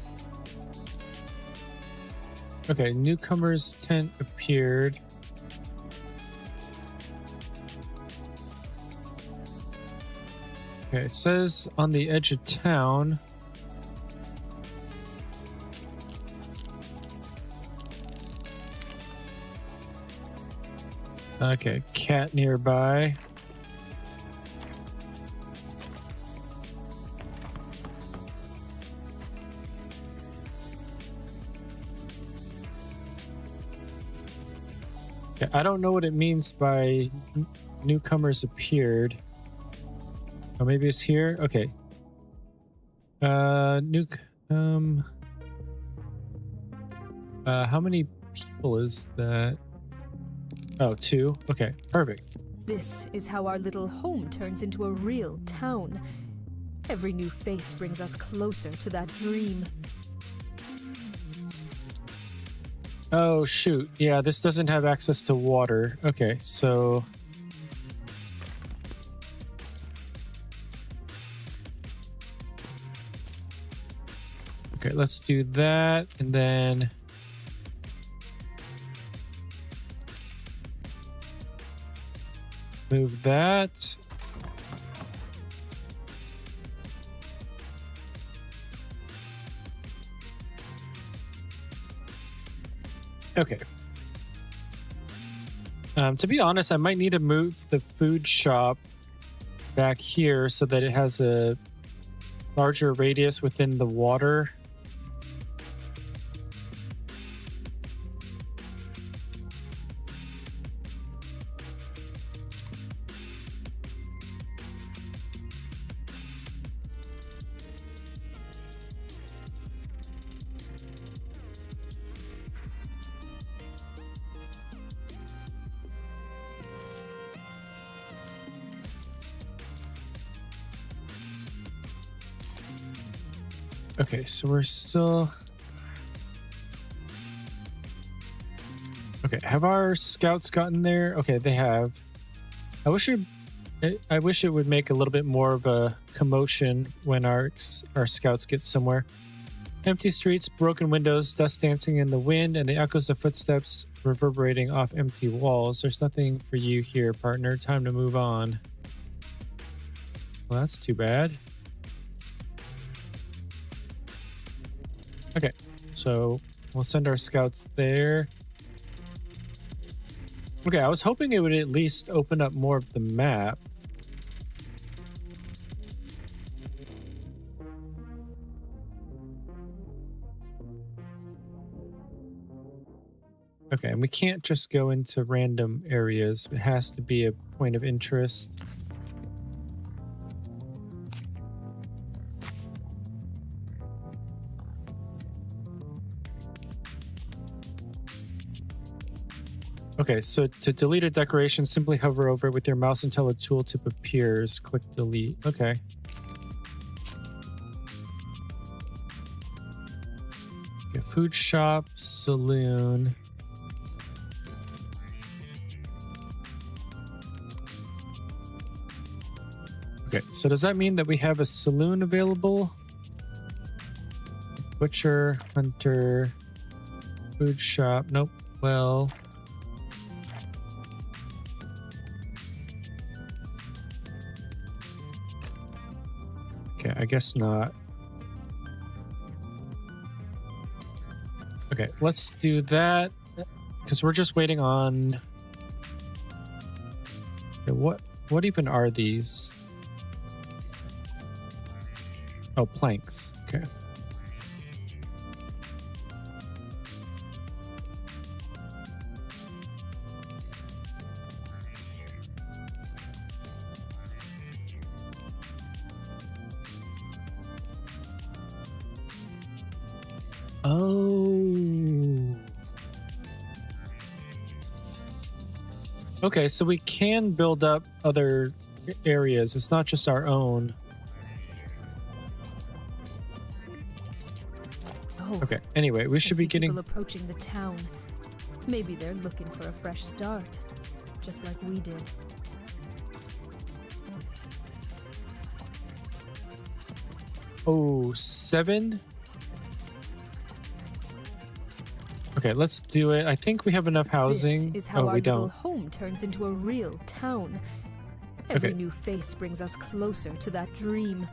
Okay, newcomer's tent appeared. Okay, it says on the edge of town. Okay, cat nearby. Okay, I don't know what it means by newcomers appeared. Oh, maybe it's here. Okay. How many people is that? Oh, 2. Okay, perfect. This is how our little home turns into a real town. Every new face brings us closer to that dream. Oh, shoot. Yeah, this doesn't have access to water. Okay, so... Okay, let's do that, and then... Move that. Okay. To be honest, I might need to move the food shop back here so that it has a larger radius within the water. Okay, so we're still... Okay, have our scouts gotten there? Okay, they have. I wish it would make a little bit more of a commotion when our scouts get somewhere. Empty streets, broken windows, dust dancing in the wind, and the echoes of footsteps reverberating off empty walls. There's nothing for you here, partner. Time to move on. Well, that's too bad. Okay, so we'll send our scouts there. Okay, I was hoping it would at least open up more of the map. Okay, and we can't just go into random areas. It has to be a point of interest. Okay, so to delete a decoration, simply hover over it with your mouse until a tooltip appears. Click delete. Okay. Okay, food shop, saloon. Okay, so does that mean that we have a saloon available? Butcher, hunter, food shop. Nope. Well... Okay, I guess not. Okay, let's do that because we're just waiting on. Okay, what even are these? Oh, planks. Okay. Oh. Okay, so we can build up other areas. It's not just our own. Oh, okay, anyway, we should be getting... people approaching the town. Maybe they're looking for a fresh start, just like we did. Oh, 7? Okay, let's do it. I think we have enough housing. This is how oh, our we little don't. home turns into a real town. Every new face brings us closer to that dream.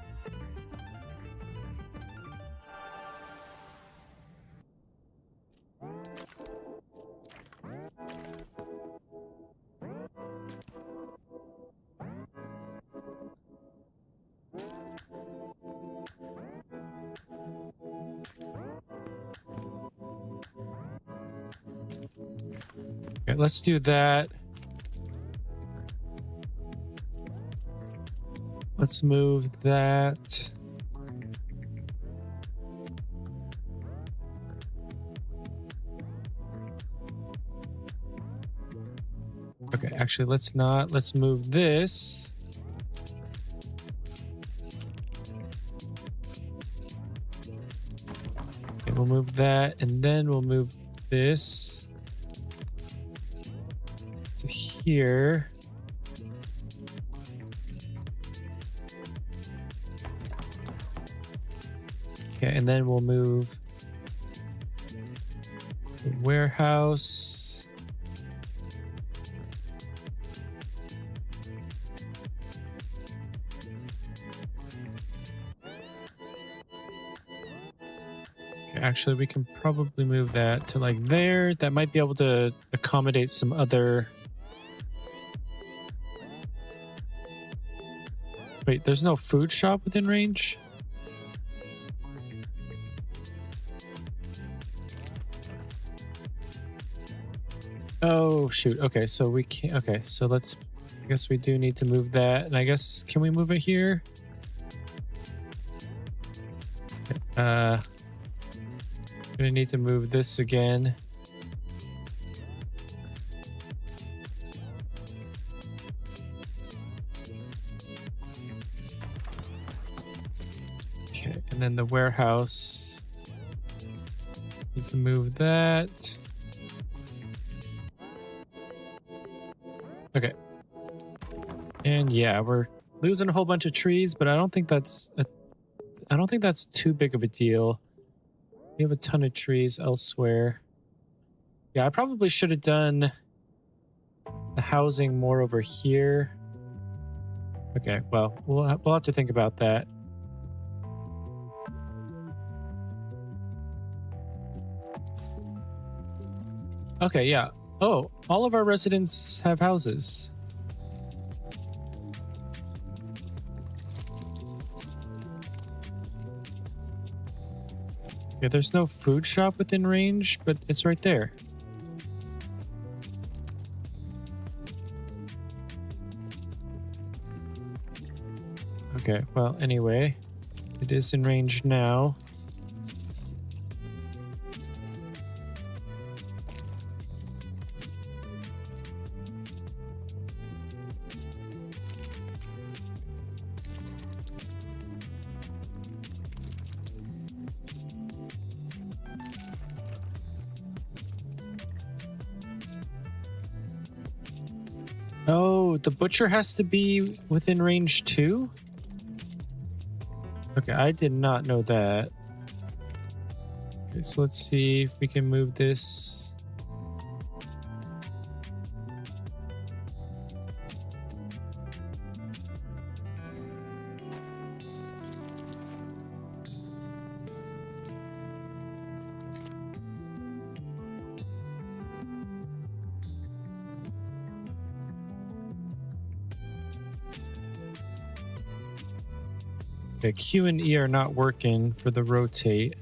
Okay, let's do that. Let's move that. Okay, actually, let's not. Let's move this. Okay, we'll move that, and then we'll move this to here. Okay, and then we'll move the warehouse. Okay, actually, we can probably move that to like there. That might be able to accommodate some other... Wait, there's no food shop within range? Oh, shoot. Okay, so we can't... Okay, so let's... I guess we do need to move that. And I guess... Can we move it here? Okay, gonna need to move this again. Okay, and then the warehouse. Need to move that. Okay. And yeah, we're losing a whole bunch of trees, but I don't think that's too big of a deal. We have a ton of trees elsewhere. Yeah, I probably should have done the housing more over here. Okay, well, we'll have to think about that. Okay, yeah. Oh, all of our residents have houses. Yeah, there's no food shop within range, but it's right there. Okay, well, anyway, it is in range now. Oh, the butcher has to be within range too? Okay, I did not know that. Okay, so let's see if we can move this. Okay, Q and E are not working for the rotate.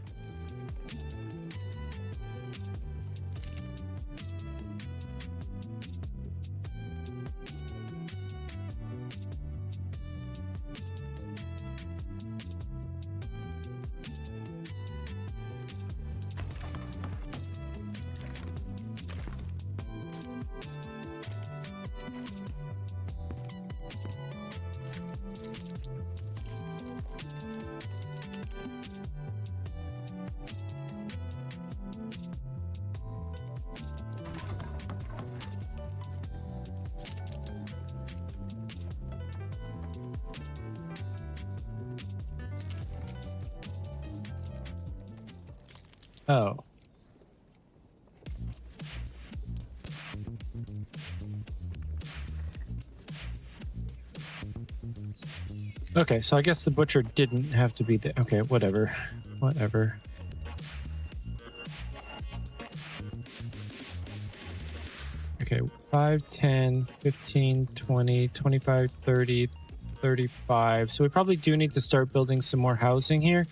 Oh. Okay, so I guess the butcher didn't have to be there. Okay, whatever. Whatever. Okay, 5, 10, 15, 20, 25, 30, 35. So we probably do need to start building some more housing here.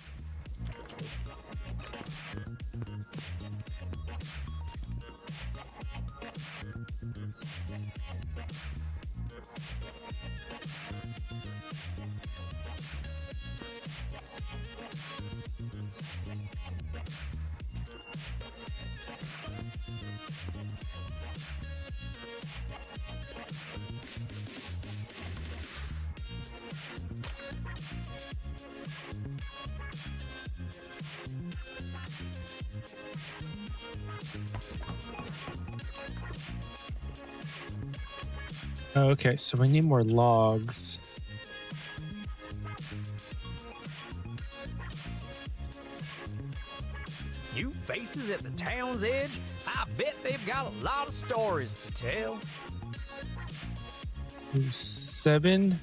Okay, so we need more logs. New faces at the town's edge? I bet they've got a lot of stories to tell. 7.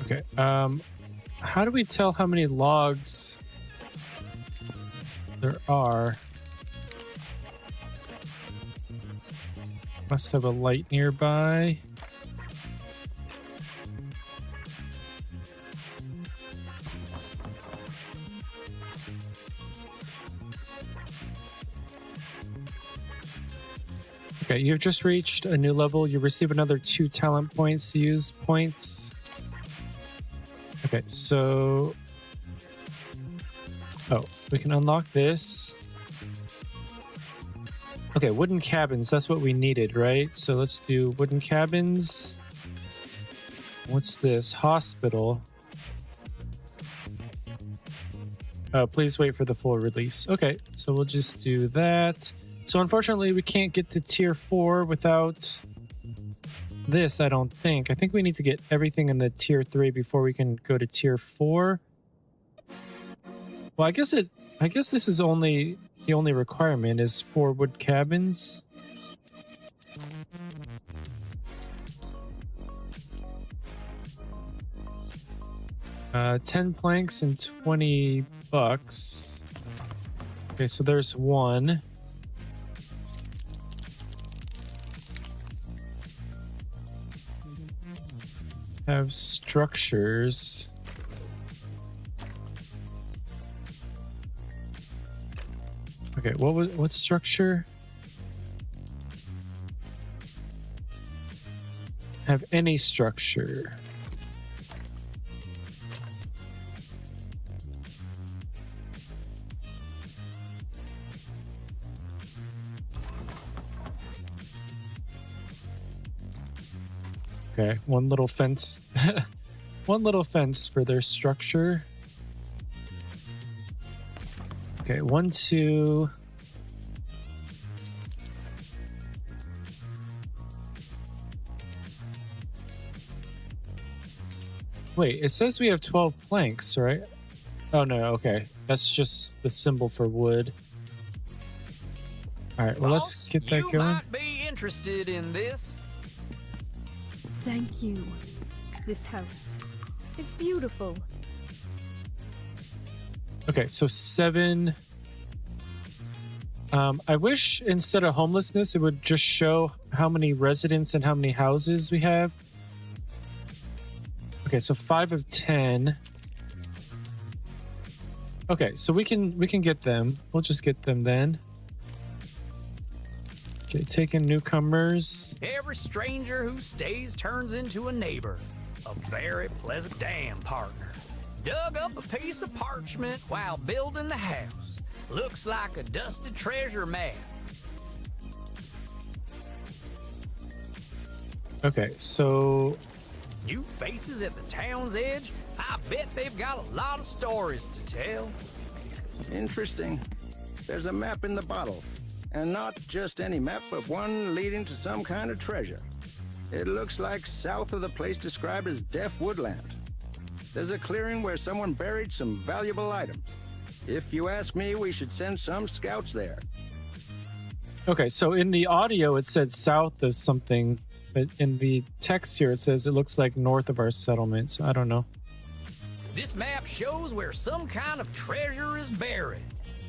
Okay. How do we tell how many logs there are? Must have a light nearby. Okay, you've just reached a new level. You receive another 2 talent points. Use points. Okay, so... Oh, we can unlock this. Okay, wooden cabins. That's what we needed, right? So let's do wooden cabins. What's this? Hospital. Oh, please wait for the full release. Okay, so we'll just do that. So unfortunately, we can't get to tier 4 without this, I don't think. I think we need to get everything in the tier 3 before we can go to tier 4. Well, I guess this is only the only requirement is 4 wood cabins. $10 planks and $20. Okay, so there's 1. Have structures. Okay, what structure? Have any structure. Okay, one little fence. One little fence for their structure. Okay, 1, 2. Wait, it says we have 12 planks, right? Oh, no, okay. That's just the symbol for wood. All right, well, let's get that going. You might be interested in this. Thank you. This house is beautiful. Okay, so 7. I wish instead of homelessness, it would just show how many residents and how many houses we have. Okay, so 5 of 10. Okay, so we can get them. We'll just get them then. Okay, taking newcomers. Every stranger who stays turns into a neighbor. A very pleasant dam partner. Dug up a piece of parchment while building the house. Looks like a dusted treasure map. Okay, so... New faces at the town's edge? I bet they've got a lot of stories to tell. Interesting. There's a map in the bottle. And not just any map, but one leading to some kind of treasure. It looks like south of the place described as Deaf Woodland. There's a clearing where someone buried some valuable items. If you ask me, we should send some scouts there. Okay, so in the audio it said south of something, but in the text here it says it looks like north of our settlement, so I don't know. This map shows where some kind of treasure is buried.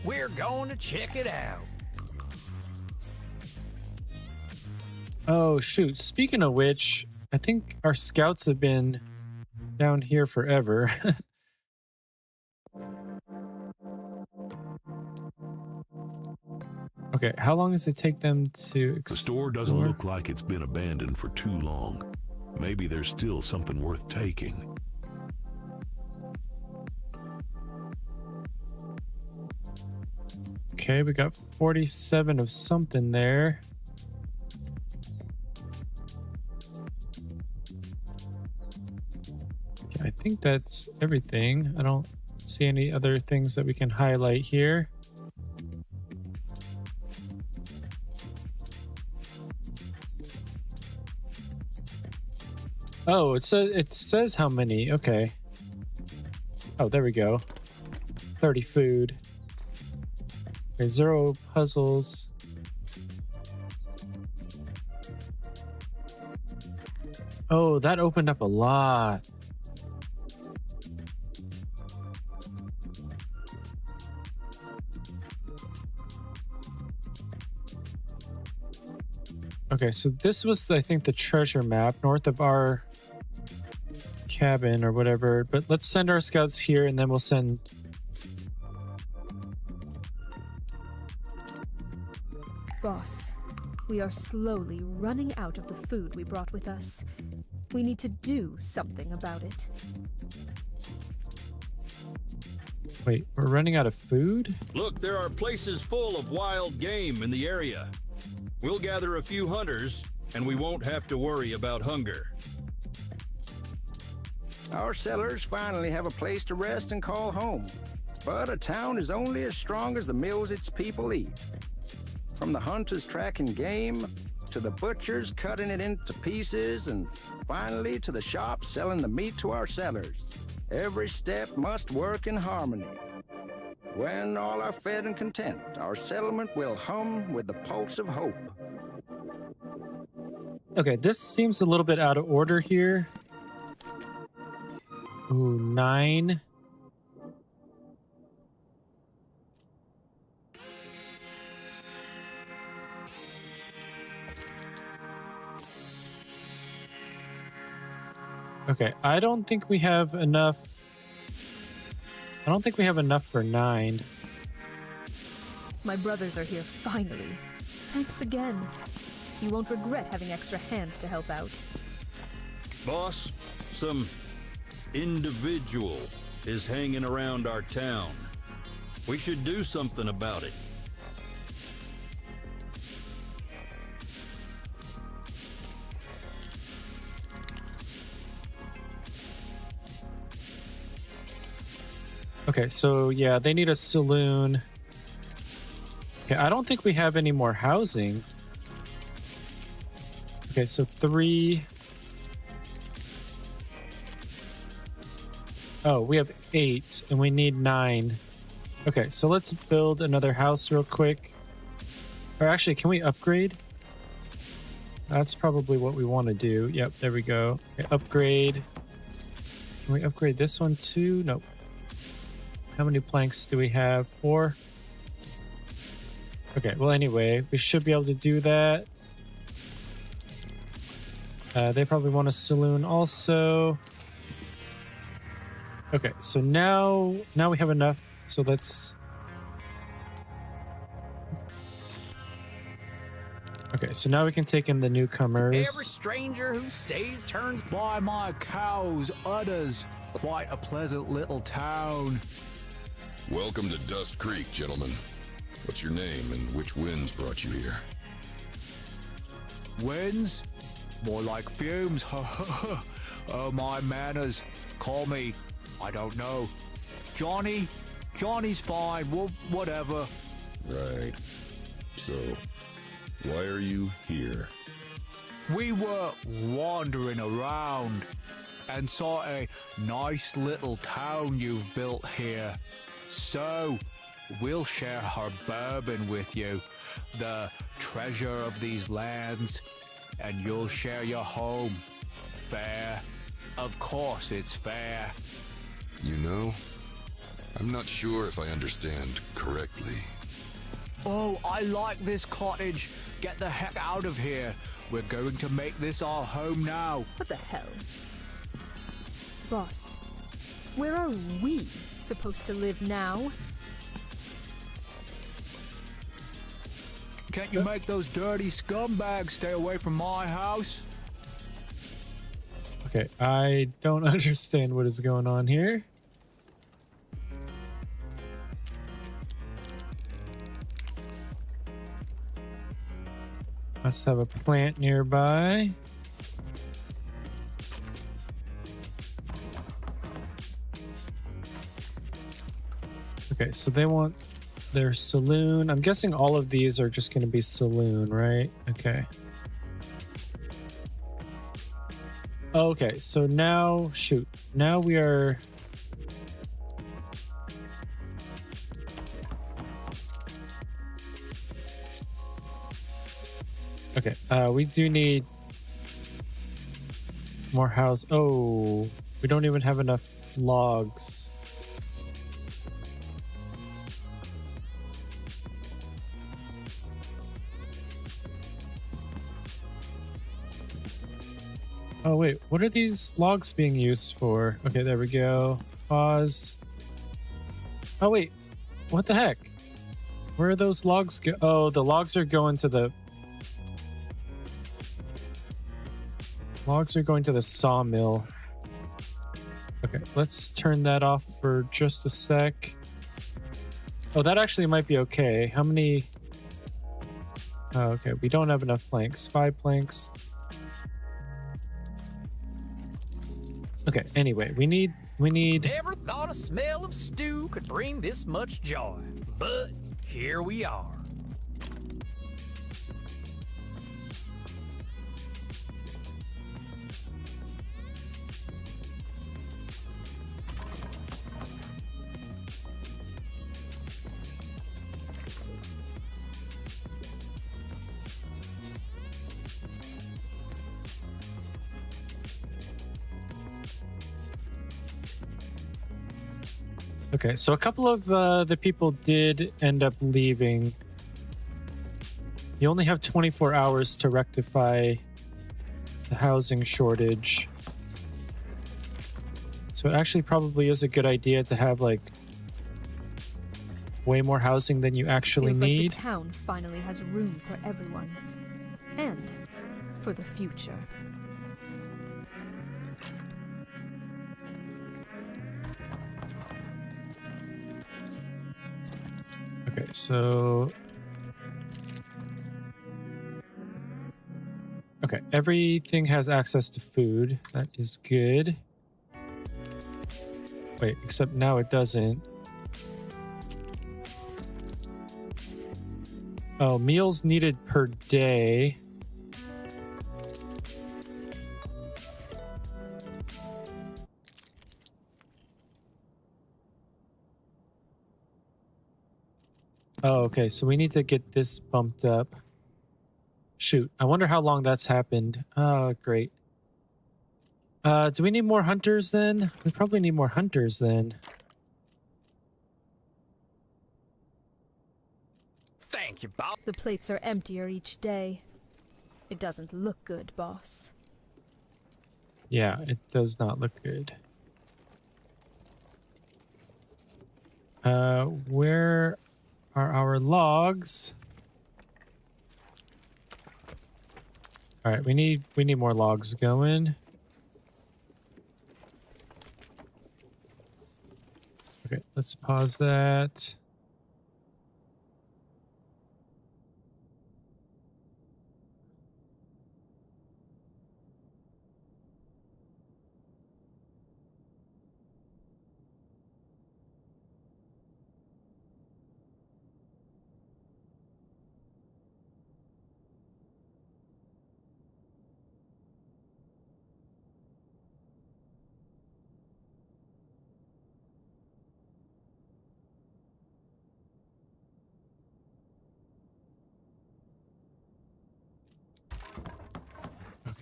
We're going to check it out. Oh, shoot. Speaking of which, I think our scouts have been down here forever. Okay, how long does it take them to explore? The store doesn't look like it's been abandoned for too long. Maybe there's still something worth taking. Okay, we got 47 of something there. Okay, I think that's everything. I don't see any other things that we can highlight here. Oh, it says how many. Okay. Oh, there we go. 30 food. Okay, 0 puzzles. Oh, that opened up a lot. Okay, so this was, I think, the treasure map north of our cabin or whatever. But let's send our scouts here, and then we'll send... Boss, we are slowly running out of the food we brought with us. We need to do something about it. Wait, we're running out of food? Look, there are places full of wild game in the area. We'll gather a few hunters, and we won't have to worry about hunger. Our settlers finally have a place to rest and call home. But a town is only as strong as the meals its people eat. From the hunters tracking game, to the butchers cutting it into pieces, and finally to the shops selling the meat to our settlers. Every step must work in harmony. When all are fed and content, our settlement will hum with the pulse of hope. Okay, this seems a little bit out of order here. Ooh, 9. Okay, I don't think we have enough. I don't think we have enough for 9. My brothers are here finally. Thanks again. You won't regret having extra hands to help out. Boss, some individual is hanging around our town. We should do something about it. Okay, so yeah, they need a saloon. Okay, I don't think we have any more housing. Okay, so 3. Oh, we have 8 and we need 9. Okay, so let's build another house real quick. Or actually, can we upgrade? That's probably what we want to do. Yep, there we go. Okay, upgrade. Can we upgrade this one too? Nope. How many planks do we have? 4? Okay, well anyway, we should be able to do that. They probably want a saloon also. Okay, so now we have enough, so let's... Okay, so now we can take in the newcomers. Every stranger who stays turns... By my cows, udders, quite a pleasant little town. Welcome to Dust Creek, gentlemen. What's your name and which winds brought you here? Winds? More like fumes. Oh, my manners. Call me, I don't know. Johnny? Johnny's fine. Well, whatever. Right. So, why are you here? We were wandering around and saw a nice little town you've built here. So, we'll share her bourbon with you, the treasure of these lands, and you'll share your home. Fair? Of course it's fair. You know, I'm not sure if I understand correctly. Oh, I like this cottage. Get the heck out of here. We're going to make this our home now. What the hell? Boss, where are we supposed to live now? Can't you make those dirty scumbags stay away from my house? Okay, I don't understand what is going on here. Must have a plant nearby. Okay, so they want their saloon. I'm guessing all of these are just going to be saloon, right? Okay. Okay, so now, shoot. Now we are... Okay, we do need more house. Oh, we don't even have enough logs. Oh, wait, what are these logs being used for? Okay, there we go. Pause. Oh, wait, what the heck? Where are those logs go? Oh, the logs are going to the... Logs are going to the sawmill. Okay, let's turn that off for just a sec. Oh, that actually might be okay. How many... Oh, okay, we don't have enough planks. 5 planks. Okay, anyway, we need... Never thought a smell of stew could bring this much joy, but here we are. Okay, so a couple of the people did end up leaving. You only have 24 hours to rectify the housing shortage. So it actually probably is a good idea to have like way more housing than you actually Feels need. like the town finally has room for everyone. And for the future. Okay, so... Okay, everything has access to food. That is good. Wait, except now it doesn't. Oh, meals needed per day. Oh, okay, so we need to get this bumped up. Shoot, I wonder how long that's happened. Oh, great. Do we need more hunters then? We probably need more hunters then. Thank you, Bob. The plates are emptier each day. It doesn't look good, boss. Yeah, it does not look good. Where are our logs? All right, we need more logs going. Okay, let's pause that.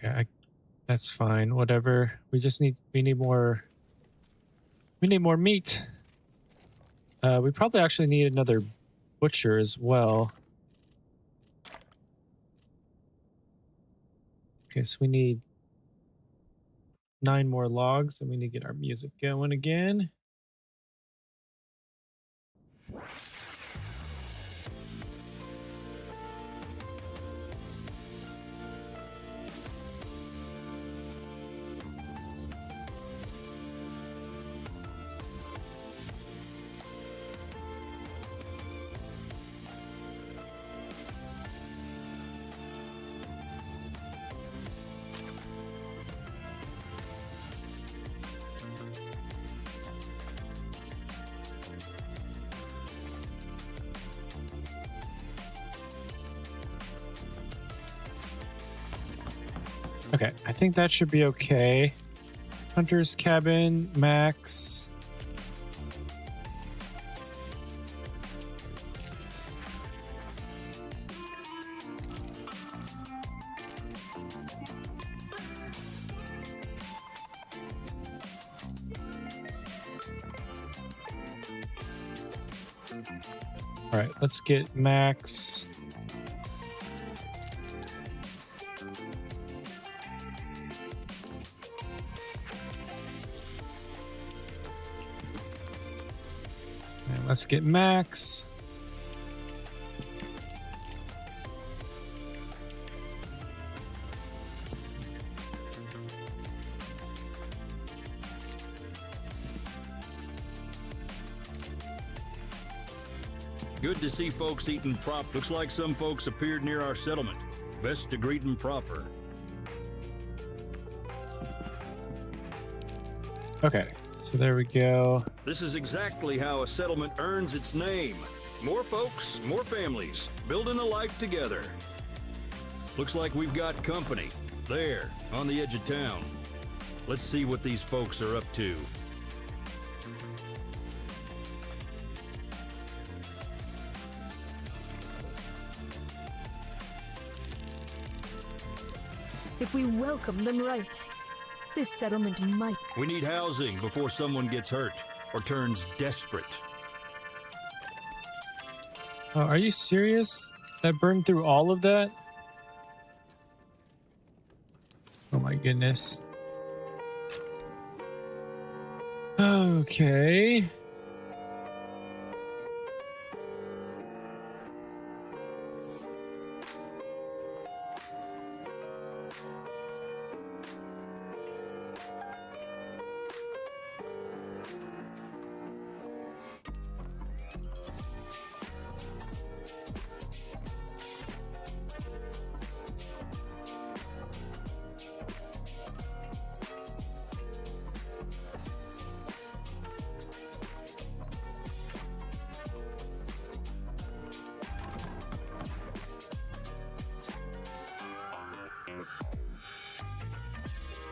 Okay, that's fine. Whatever. We need more meat. We probably actually need another butcher as well. Okay, so we need 9 more logs, and we need to get our music going again. Okay, I think that should be okay. Hunter's cabin, max. All right, let's get max. And let's get max. Good to see folks eating prop. Looks like some folks appeared near our settlement. Best to greet them proper. Okay, so there we go. This is exactly how a settlement earns its name. More folks, more families, building a life together. Looks like we've got company. There, on the edge of town. Let's see what these folks are up to. If we welcome them right, this settlement might... We need housing before someone gets hurt or turns desperate. Oh, are you serious? That burned through all of that? Oh my goodness. Okay.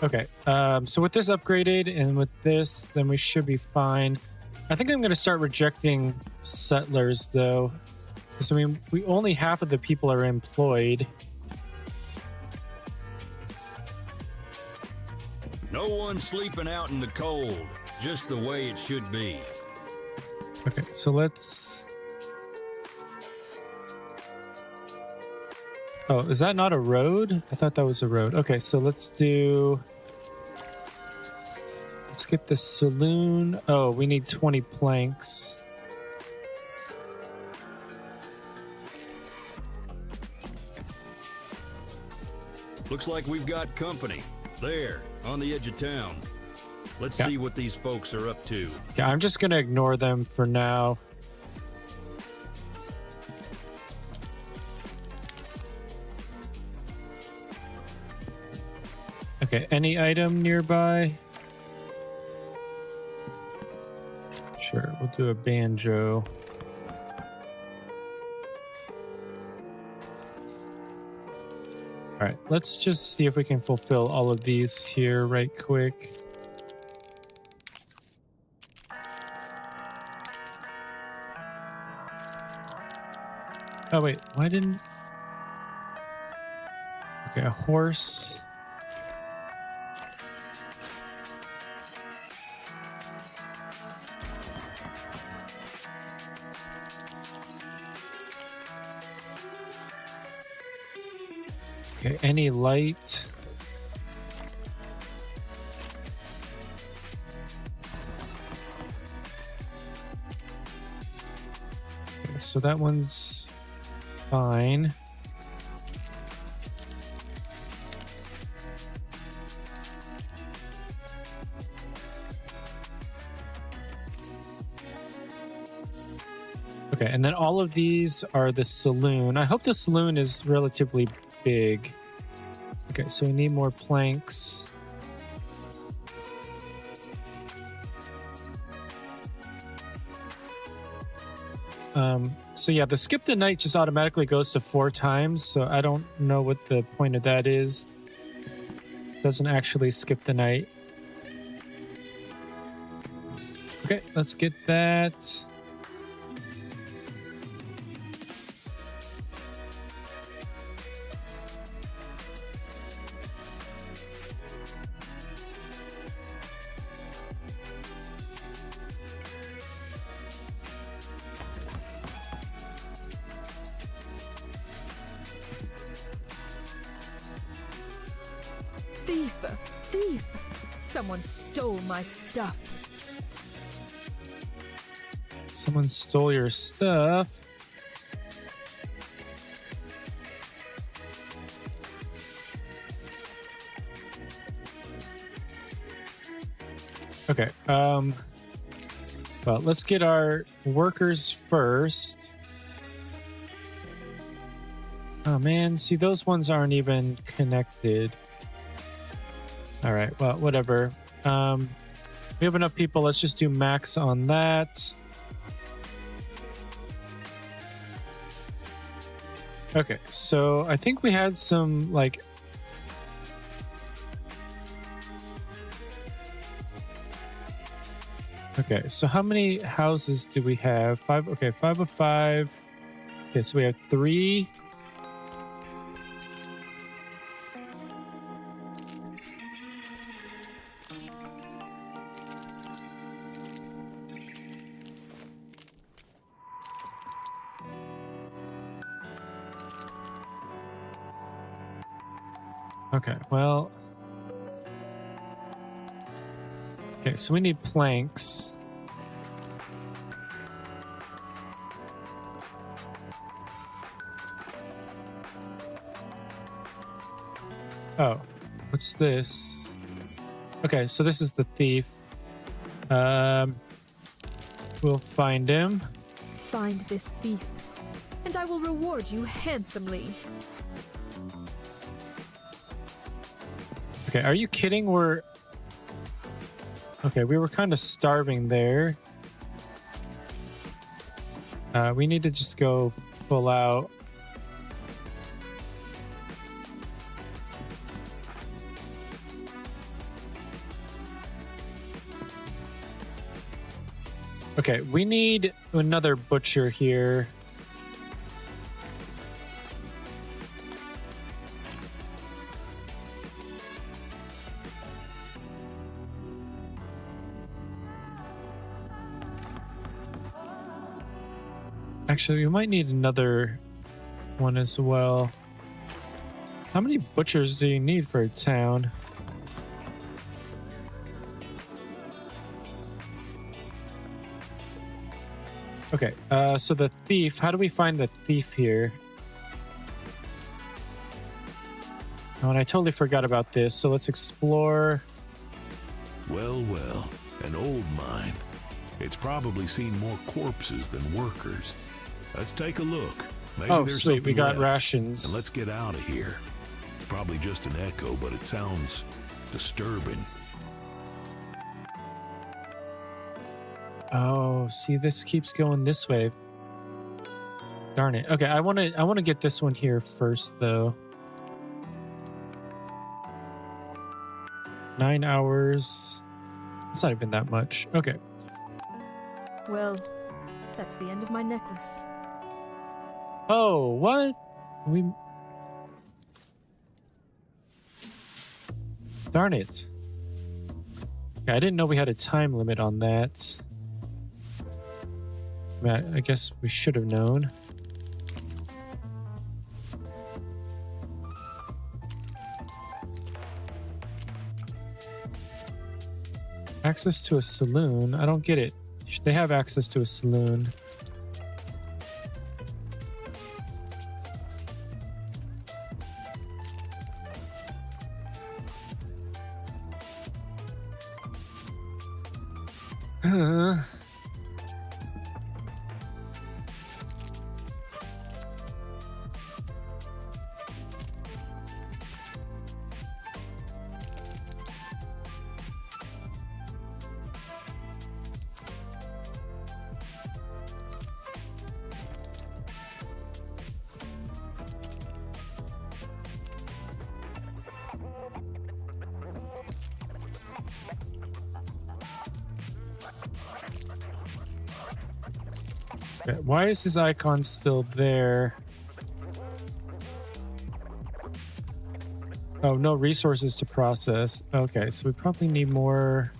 Okay, so with this upgraded and with this, then we should be fine. I think I'm going to start rejecting settlers, though. Because, I mean, we only half of the people are employed. No one sleeping out in the cold. Just the way it should be. Okay, so let's... Oh, is that not a road? I thought that was a road. Okay, so let's do... Let's get the saloon. Oh, we need 20 planks. Looks like we've got company. There, on the edge of town. Let's see what these folks are up to. Yeah, I'm just going to ignore them for now. Okay, any item nearby? Sure, we'll do a banjo. All right, let's just see if we can fulfill all of these here right quick. Oh, wait, why didn't... Okay, a horse... Okay, any light? Okay, so that one's fine. Okay, and then all of these are the saloon. I hope the saloon is relatively big. Okay, so we need more planks. So yeah, the skip the night just automatically goes to 4 times, so I don't know what the point of that is. doesn't actually skip the night. Okay, let's get that. Thief! Thief! Someone stole my stuff. Someone stole your stuff. Okay, well, let's get our workers first. Oh man, see, those ones aren't even connected. All right, well, whatever. We have enough people. Let's just do max on that. Okay, so I think we had some, like... Okay, so how many houses do we have? 5, okay, 5 of 5. Okay, so we have 3. Okay, well... Okay, so we need planks. Oh, what's this? Okay, so this is the thief. We'll find him. Find this thief, and I will reward you handsomely. Okay, are you kidding? Okay, we were kind of starving there. We need to just go full out. Okay, we need another butcher here. Actually, we might need another one as well. How many butchers do you need for a town? Okay, so the thief, how do we find the thief here? Oh, and I totally forgot about this, so let's explore. Well, well, an old mine. It's probably seen more corpses than workers. Let's take a look. Maybe Oh, there's sweet, we something got left. rations. And let's get out of here. Probably just an echo, but it sounds disturbing. Oh, see, this keeps going this way. Darn it. Okay, I want to get this one here first, though. 9 hours. It's not even that much. Okay. Well, that's the end of my necklace. Oh, what? Darn it. Okay, I didn't know we had a time limit on that. I guess we should have known. Access to a saloon? I don't get it. They have access to a saloon. Okay, why is his icon still there? Oh, no resources to process. Okay, so we probably need more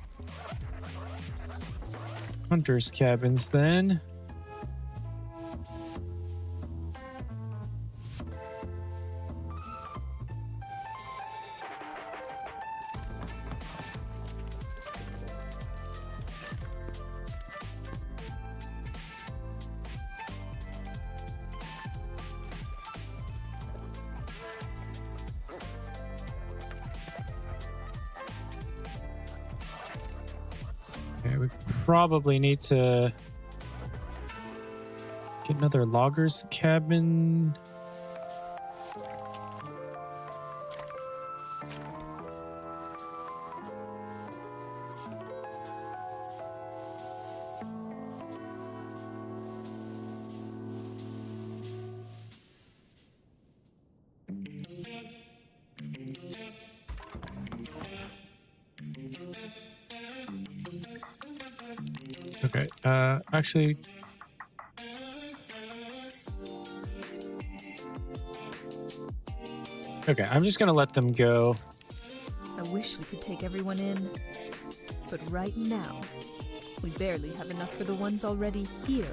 hunters' cabins then. We probably need to get another logger's cabin. Okay, actually, okay, I'm just gonna let them go. I wish we could take everyone in, but right now, we barely have enough for the ones already here.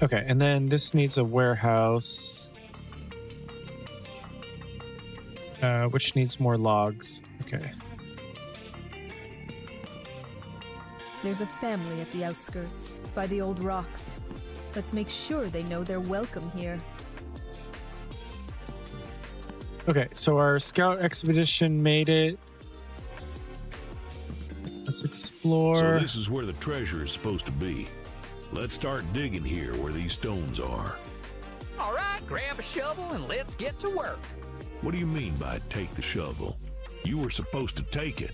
Okay, and then this needs a warehouse, which needs more logs. Okay. There's a family at the outskirts, by the old rocks. Let's make sure they know they're welcome here. Okay, so our scout expedition made it. Let's explore. So this is where the treasure is supposed to be. Let's start digging here where these stones are. All right, grab a shovel and let's get to work. What do you mean by take the shovel? You were supposed to take it.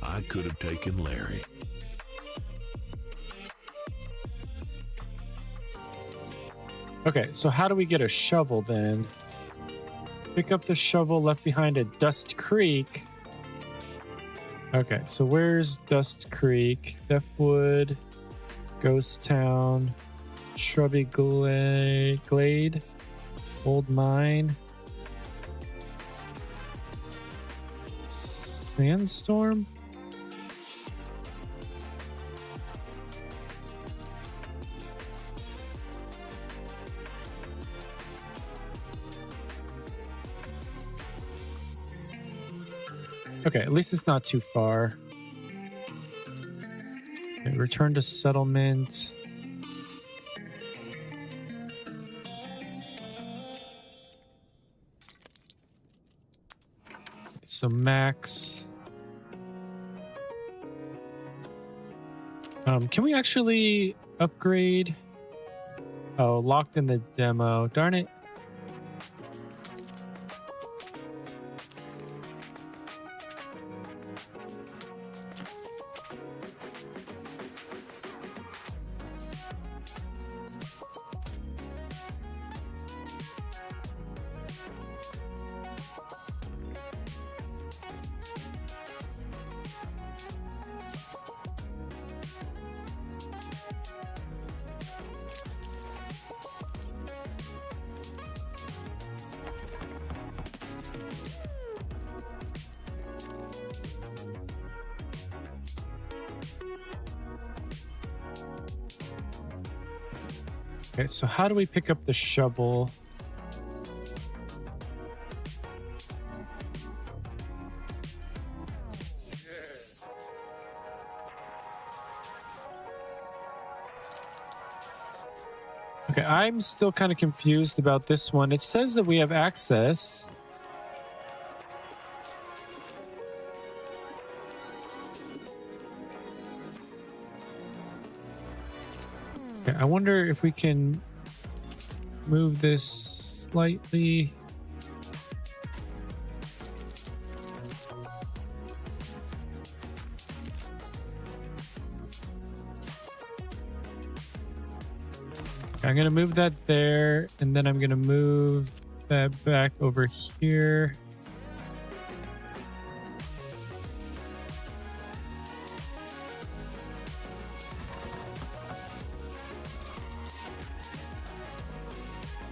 I could have taken Larry. Okay, so how do we get a shovel then? Pick up the shovel left behind at Dust Creek. Okay, so where's Dust Creek? Deathwood, Ghost Town, Shrubby Glade, Old Mine, Sandstorm? Okay, at least it's not too far. Okay, return to settlement. So max. Can we actually upgrade? Oh, locked in the demo. Darn it. Okay, so how do we pick up the shovel? Okay, I'm still kind of confused about this one. It says that we have access. Okay, I wonder if we can move this slightly. I'm gonna move that there, and then I'm gonna move that back over here.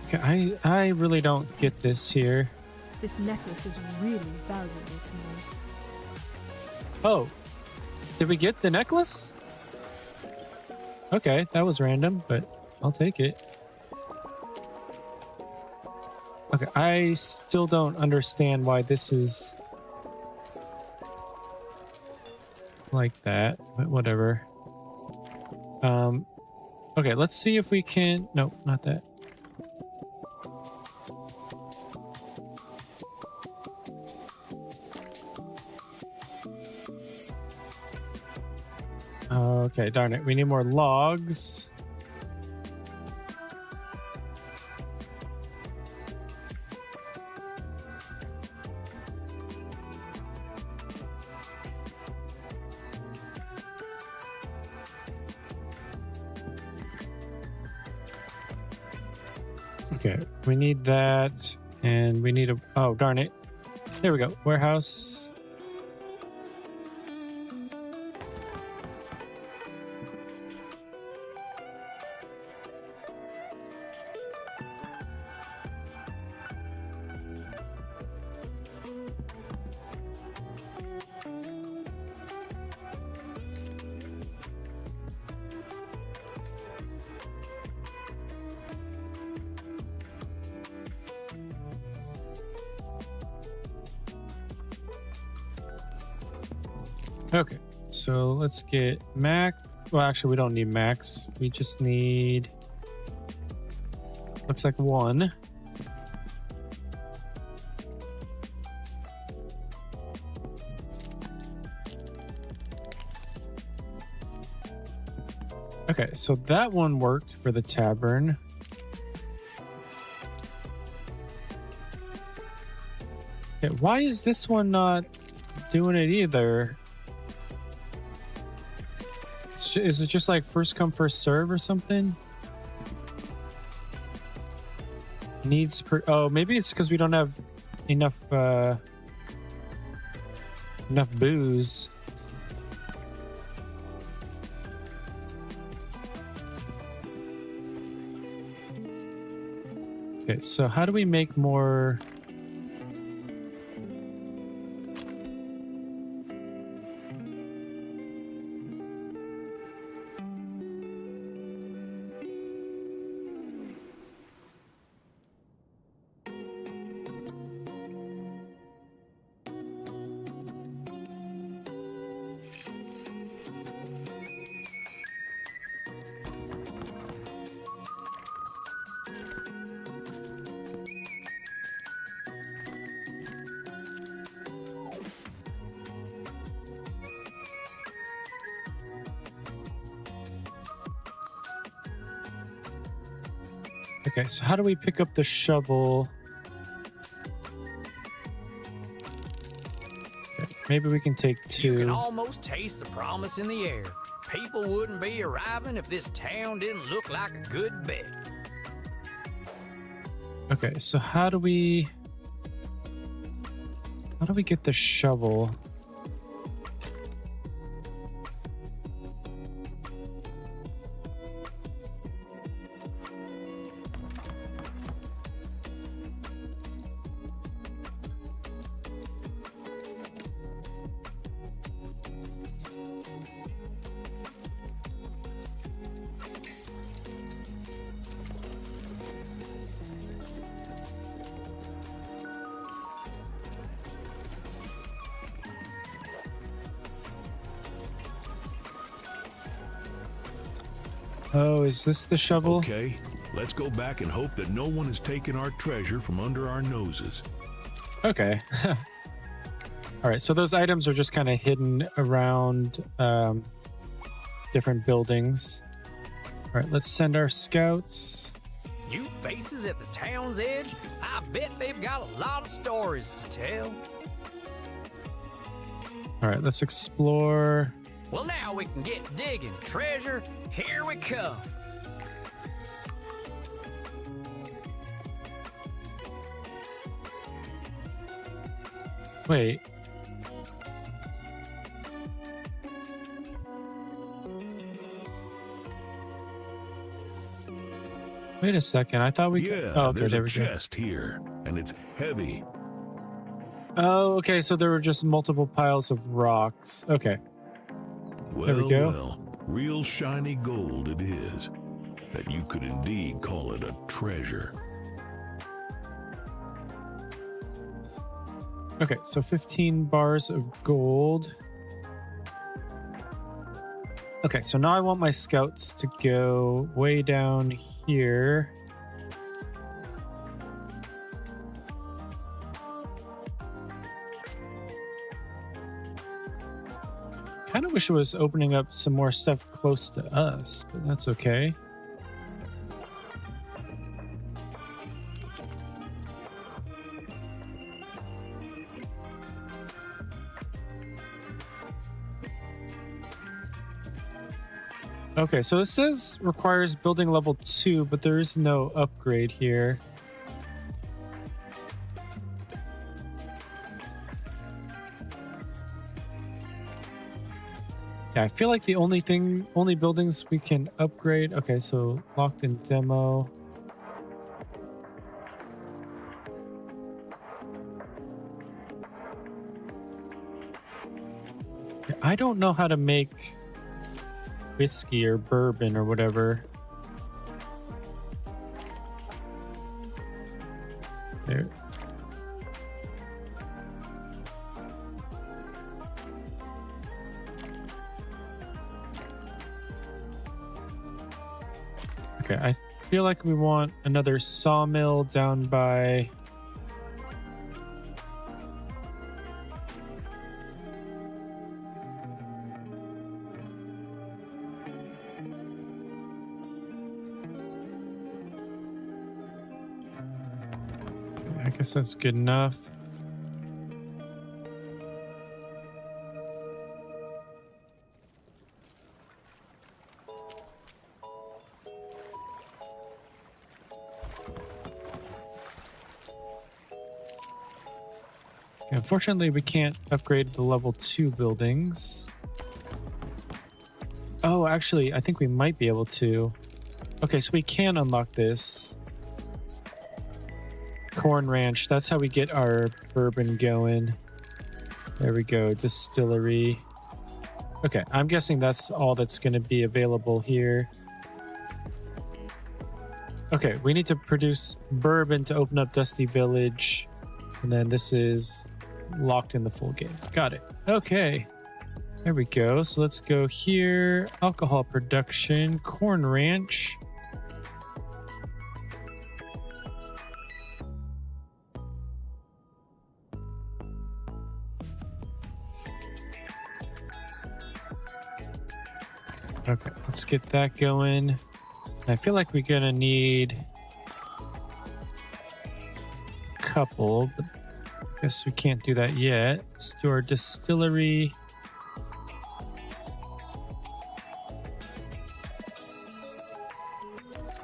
Okay, I really don't get this here. This necklace is really valuable to me. Oh, did we get the necklace? Okay, that was random, but I'll take it. Okay, I still don't understand why this is like that, but whatever. Okay, let's see if we can... Nope, not that. Okay, darn it. We need more logs. Okay, we need that, and we need a... Oh, darn it. There we go. Warehouse. Okay, so let's get Mac. Well, actually, we don't need Max. We just need... Looks like one. Okay, so that one worked for the tavern. Okay, why is this one not doing it either? Is it just like first come first serve or something? Needs per... Oh, maybe it's because we don't have enough enough booze. Okay, so how do we make more... Okay, so how do we pick up the shovel? Okay, maybe we can take two. You can almost taste the promise in the air. People wouldn't be arriving if this town didn't look like a good bet. Okay, so how do we get the shovel? Oh, is this the shovel? Okay, let's go back and hope that no one has taken our treasure from under our noses. Okay. All right, so those items are just kind of hidden around different buildings. All right, let's send our scouts. New faces at the town's edge? I bet they've got a lot of stories to tell. All right, let's explore. Well, now we can get digging. Treasure, here we come. Wait. Wait a second. I thought we Yeah, oh, okay, there's there a we go. chest here, and it's heavy. Oh, okay. So there were just multiple piles of rocks. Okay. Well, there we go. well, real shiny gold it is. That you could indeed call it a treasure. Okay, so 15 bars of gold. Okay, so now I want my scouts to go way down here. Kind of wish it was opening up some more stuff close to us, but that's okay. Okay, so it says requires building level 2, but there is no upgrade here. Yeah, I feel like the only buildings we can upgrade. Okay, so locked in demo. Yeah, I don't know how to make whiskey or bourbon or whatever. There. Okay, I feel like we want another sawmill down by... I guess that's good enough. Okay, unfortunately, we can't upgrade the level 2 buildings. Oh, actually, I think we might be able to. Okay, so we can unlock this. Corn Ranch, that's how we get our bourbon going. There we go, distillery. Okay, I'm guessing that's all that's going to be available here. Okay, we need to produce bourbon to open up Dusty Village. And then this is locked in the full game. Got it. Okay, there we go. So let's go here. Alcohol production, Corn Ranch. Okay, let's get that going. I feel like we're gonna need a couple, but I guess we can't do that yet. Let's do our distillery.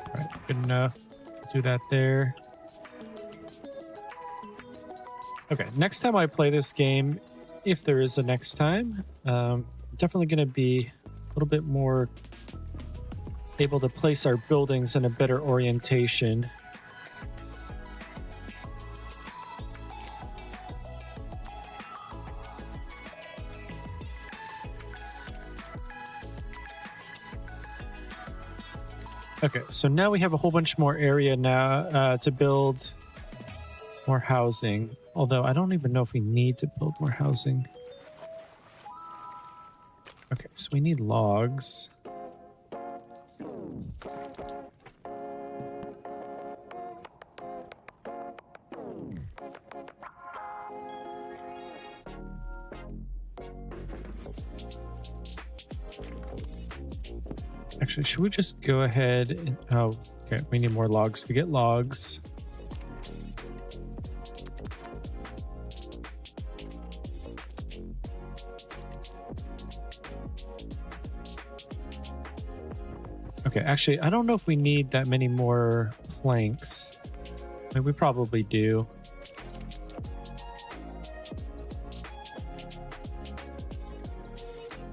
All right, good enough. Do that there. Okay, next time I play this game, if there is a next time, definitely gonna be a little bit more able to place our buildings in a better orientation. Okay, so now we have a whole bunch more area now to build more housing. Although I don't even know if we need to build more housing. Okay, so we need logs. Actually, should we just go ahead and... Oh, okay, we need more logs to get logs. Okay, actually, I don't know if we need that many more planks. I mean, we probably do.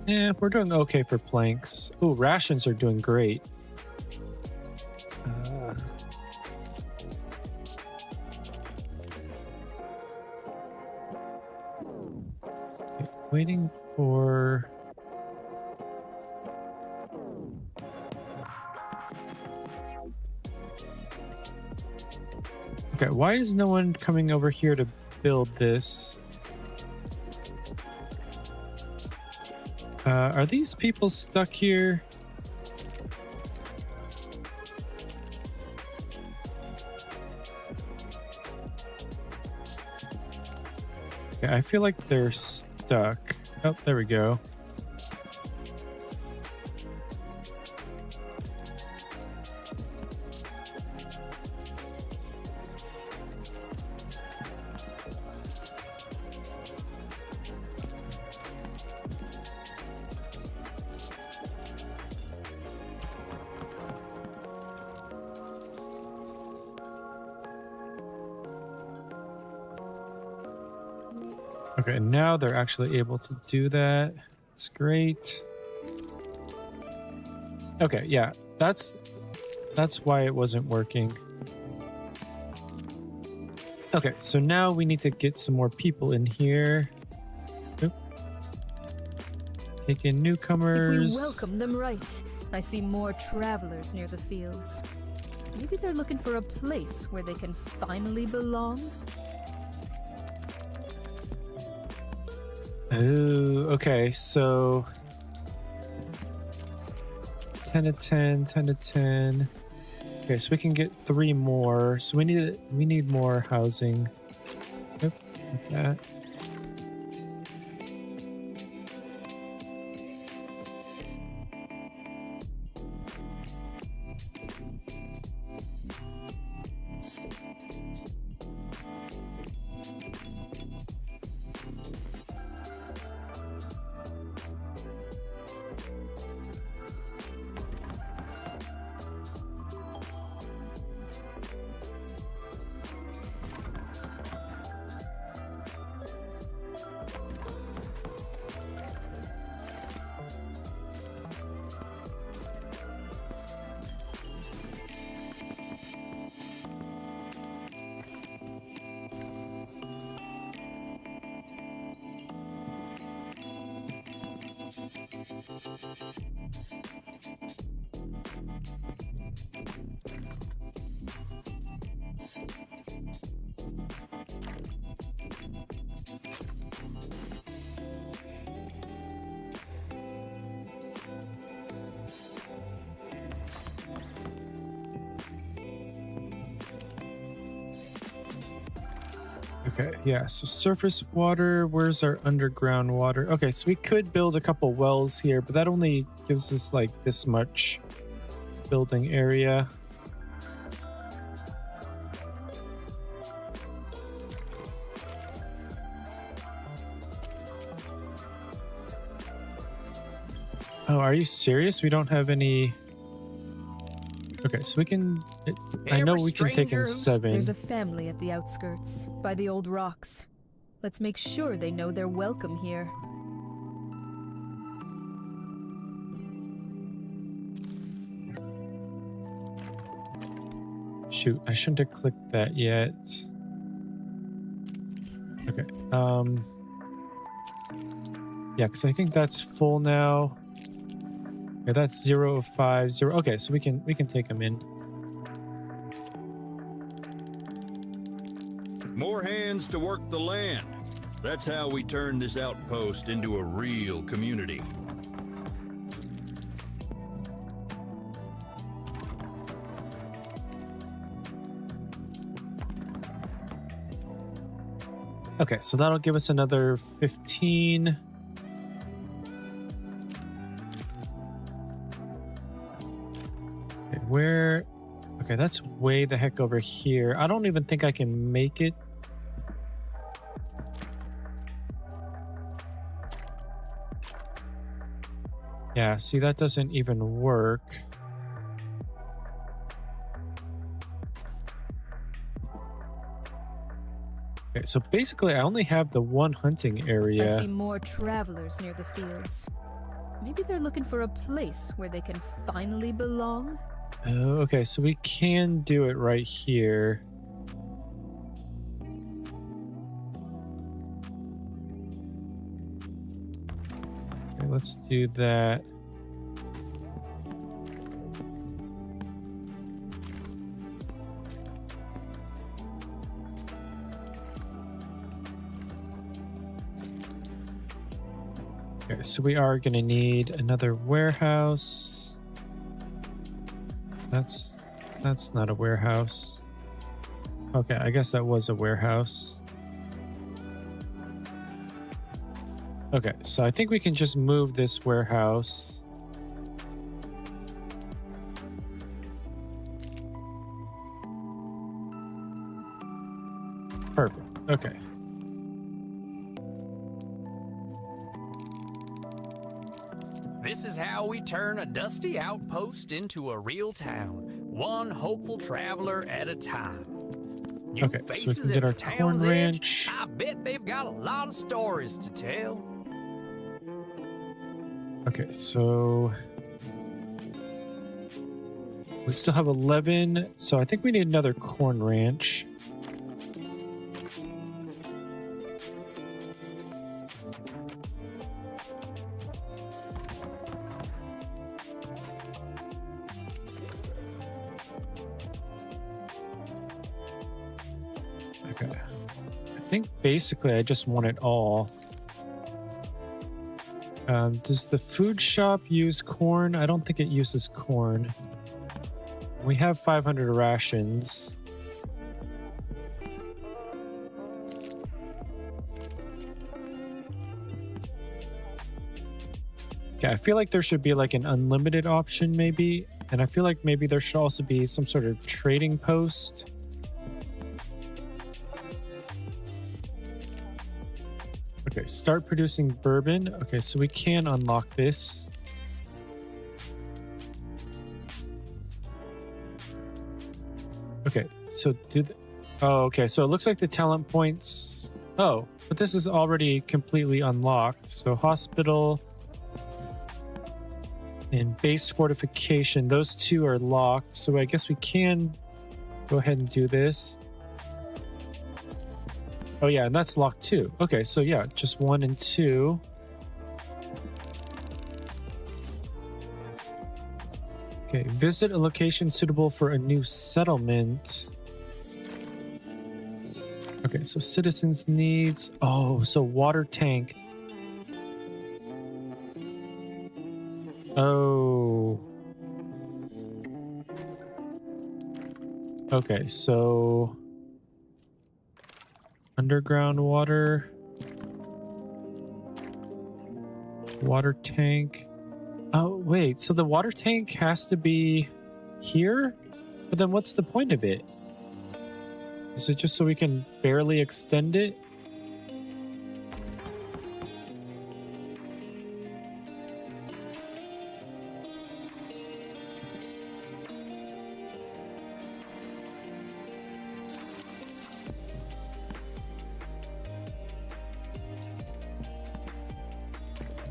Yeah, we're doing okay for planks. Oh, rations are doing great. Okay, waiting for... Okay, why is no one coming over here to build this? Are these people stuck here? Okay, I feel like they're stuck. Oh, there we go. Okay, now they're actually able to do that. It's great. Okay, yeah, that's why it wasn't working. Okay, so now we need to get some more people in here. Oop. Take in newcomers. If we welcome them right, I see more travelers near the fields. Maybe they're looking for a place where they can finally belong? Oh, okay, so 10 to 10, 10 to 10. Okay, so we can get 3 more. So we need more housing. Yep, like that. Okay, yeah, so surface water, where's our underground water? Okay, so we could build a couple wells here, but that only gives us like this much building area. Oh, are you serious? We don't have any... Okay, so we can... I know we can take in 7. There's a family at the outskirts, by the old rocks. Let's make sure they know they're welcome here. Shoot, I shouldn't have clicked that yet. Okay, yeah, because I think that's full now. Yeah, that's 0 of 5, 0. Okay, so we can take them in. More hands to work the land. That's how we turn this outpost into a real community. Okay, so that'll give us another 15. Okay, where... Okay, that's way the heck over here. I don't even think I can make it. Yeah, see, that doesn't even work. Okay, so basically I only have the one hunting area. I see more travelers near the fields. Maybe they're looking for a place where they can finally belong? Oh, okay, so we can do it right here. Okay, let's do that. Okay, so we are going to need another warehouse. That's not a warehouse. Okay, I guess that was a warehouse. Okay, so I think we can just move this warehouse. Perfect. Okay. This is how we turn a dusty outpost into a real town, one hopeful traveler at a time. New Okay, so we faces can get at our the corn town's edge, ranch. I bet they've got a lot of stories to tell. Okay, so we still have 11, so I think we need another corn ranch. Okay. I think basically I just want it all. Does the food shop use corn? I don't think it uses corn. We have 500 rations. Okay, I feel like there should be like an unlimited option maybe. And I feel like maybe there should also be some sort of trading post. Okay, start producing bourbon. Okay, so we can unlock this. Okay, so oh, okay, so it looks like the talent points. Oh, but this is already completely unlocked. So hospital and base fortification, those two are locked. So I guess we can go ahead and do this. Oh yeah, and that's locked too. Okay, so yeah, just 1 and 2. Okay, visit a location suitable for a new settlement. Okay, so citizens needs. Oh, so water tank. Oh. Okay, so underground water tank. Oh wait, so the water tank has to be here? But then what's the point of it? Is it just so we can barely extend it?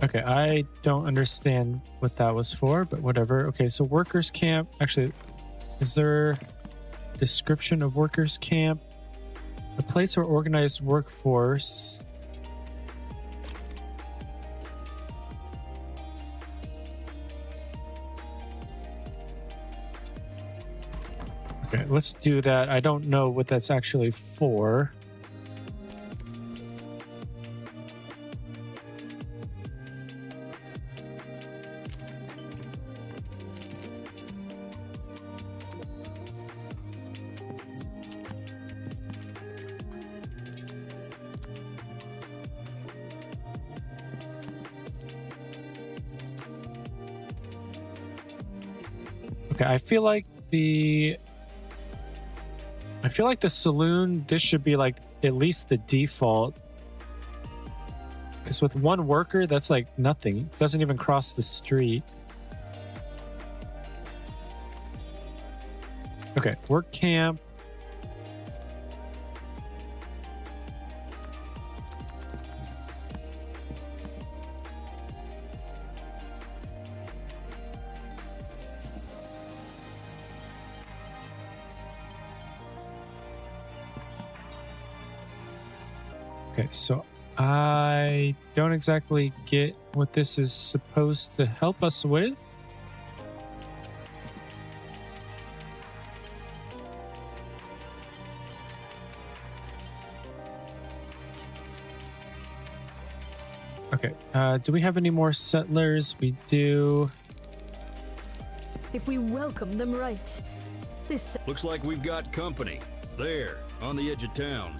Okay, I don't understand what that was for, but whatever. Okay, so workers camp. Actually, is there a description of workers camp? A place for organized workforce. Okay, let's do that. I don't know what that's actually for. Okay, I feel like the saloon, this should be like at least the default. Because with one worker, that's like nothing. It doesn't even cross the street. Okay, work camp. Okay, so I don't exactly get what this is supposed to help us with. Okay, do we have any more settlers? We do. If we welcome them right, this Looks like we've got company. There, on the edge of town.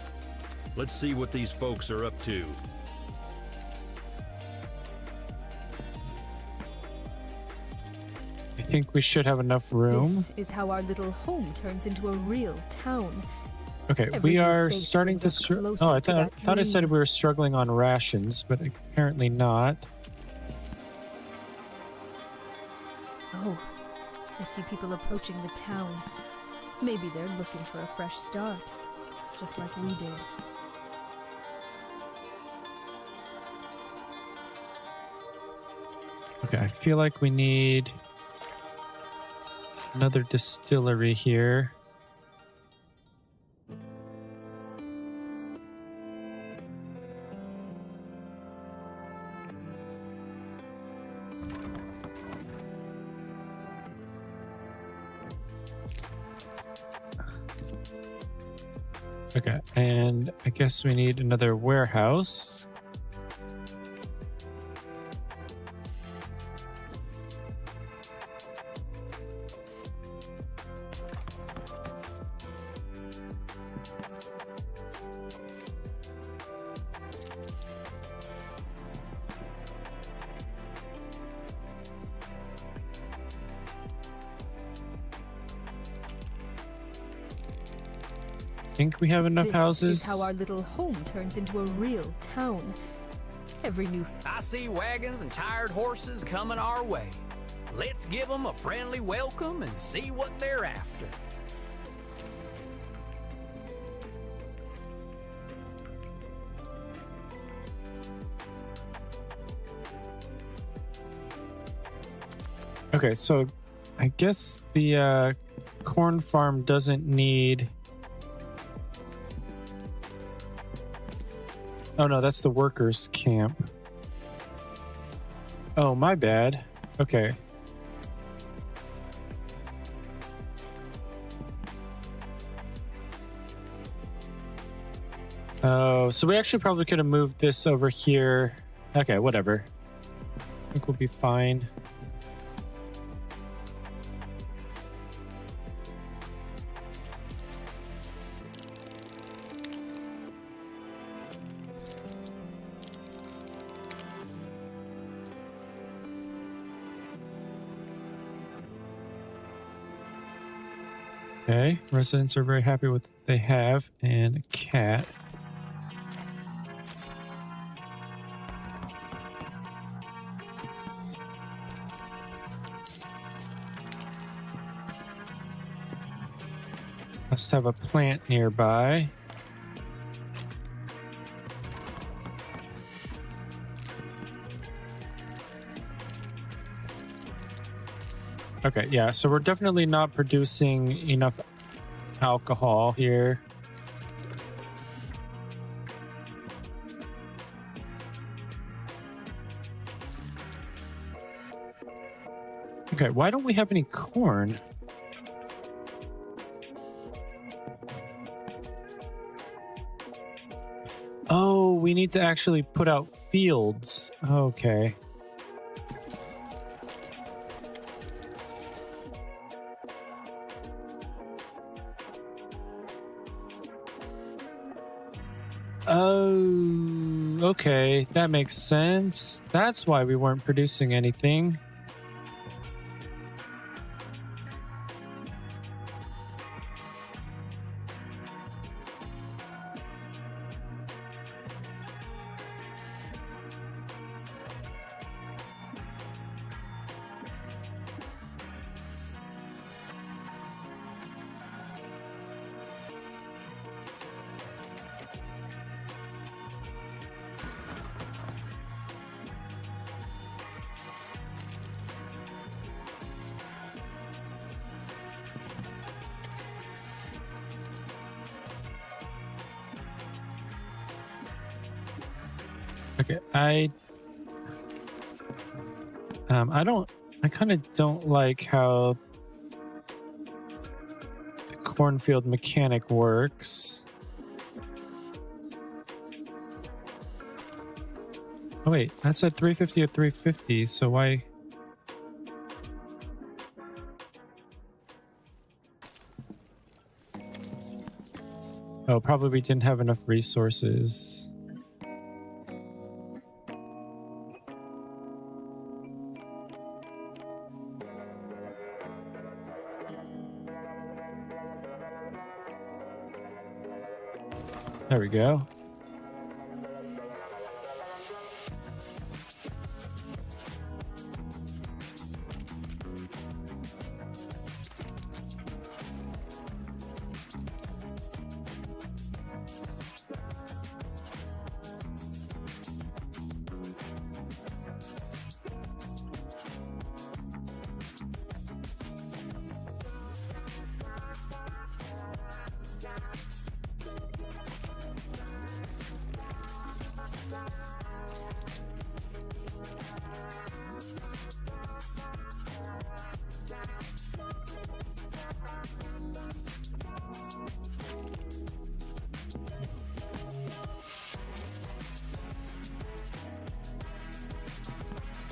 Let's see what these folks are up to. I think we should have enough room. This is how our little home turns into a real town. Okay, Every we new are face starting brings to. us closer Oh, I to that thought I said dream. we were struggling on rations, but apparently not. Oh, I see people approaching the town. Maybe they're looking for a fresh start, just like we did. Okay, I feel like we need another distillery here. Okay, and I guess we need another warehouse. Think we have enough houses. This is how our little home turns into a real town. Every new I see wagons and tired horses coming our way. Let's give them a friendly welcome and see what they're after. Okay, so I guess the corn farm doesn't need. Oh no, that's the workers' camp. Oh, my bad. Okay. Oh, so we actually probably could have moved this over here. Okay, whatever. I think we'll be fine. Okay, residents are very happy with what they have, and a cat. Must have a plant nearby. Okay, yeah, so we're definitely not producing enough alcohol here. Okay, why don't we have any corn? Oh, we need to actually put out fields. Okay. Oh, okay. That makes sense. That's why we weren't producing anything. Okay, I kind of don't like how the cornfield mechanic works. Oh wait, that's at 350 or 350, so why? Oh, probably we didn't have enough resources. There we go.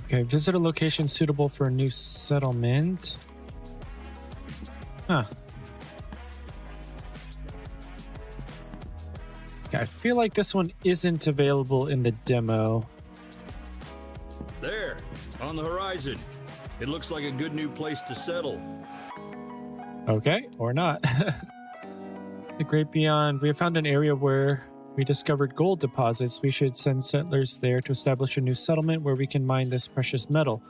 Okay, visit a location suitable for a new settlement. Huh. Okay, I feel like this one isn't available in the demo. There, on the horizon. It looks like a good new place to settle. Okay, or not. The Great Beyond. We have found an area where we discovered gold deposits. We should send settlers there to establish a new settlement where we can mine this precious metal.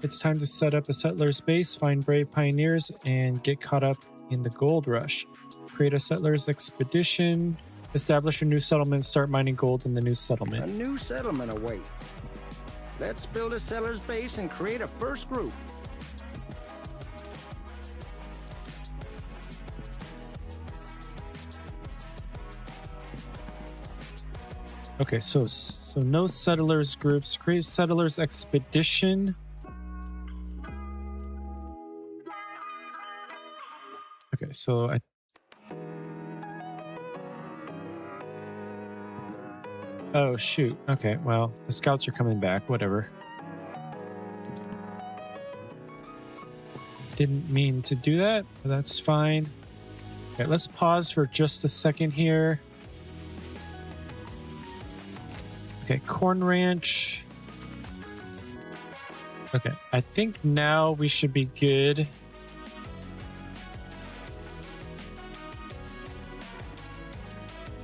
It's time to set up a settler's base, find brave pioneers, and get caught up in the gold rush. Create a settler's expedition, establish a new settlement, start mining gold in the new settlement. A new settlement awaits. Let's build a settler's base and create a first group. Okay, so no settlers groups. Create settlers expedition. Okay, so oh shoot. Okay, well, the scouts are coming back, whatever. Didn't mean to do that, but that's fine. Okay, let's pause for just a second here. Okay, Corn Ranch. Okay, I think now we should be good.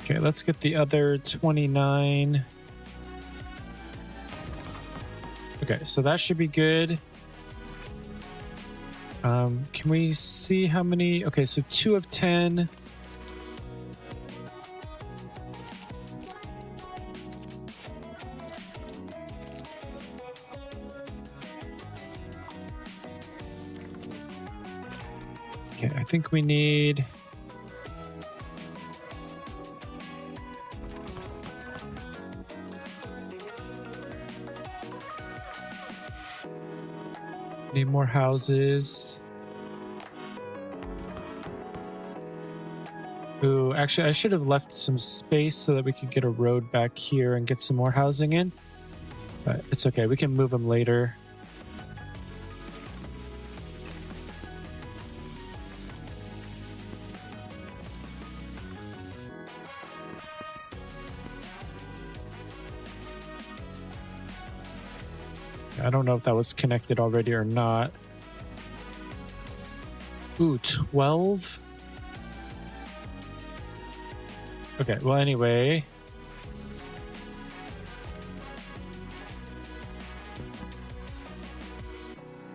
Okay, let's get the other 29. Okay, so that should be good. Can we see how many? Okay, so 2 of 10. Okay, I think we need... Need more houses. Ooh, actually, I should have left some space so that we could get a road back here and get some more housing in. But it's okay, we can move them later. I don't know if that was connected already or not. Ooh, 12? Okay, well, anyway.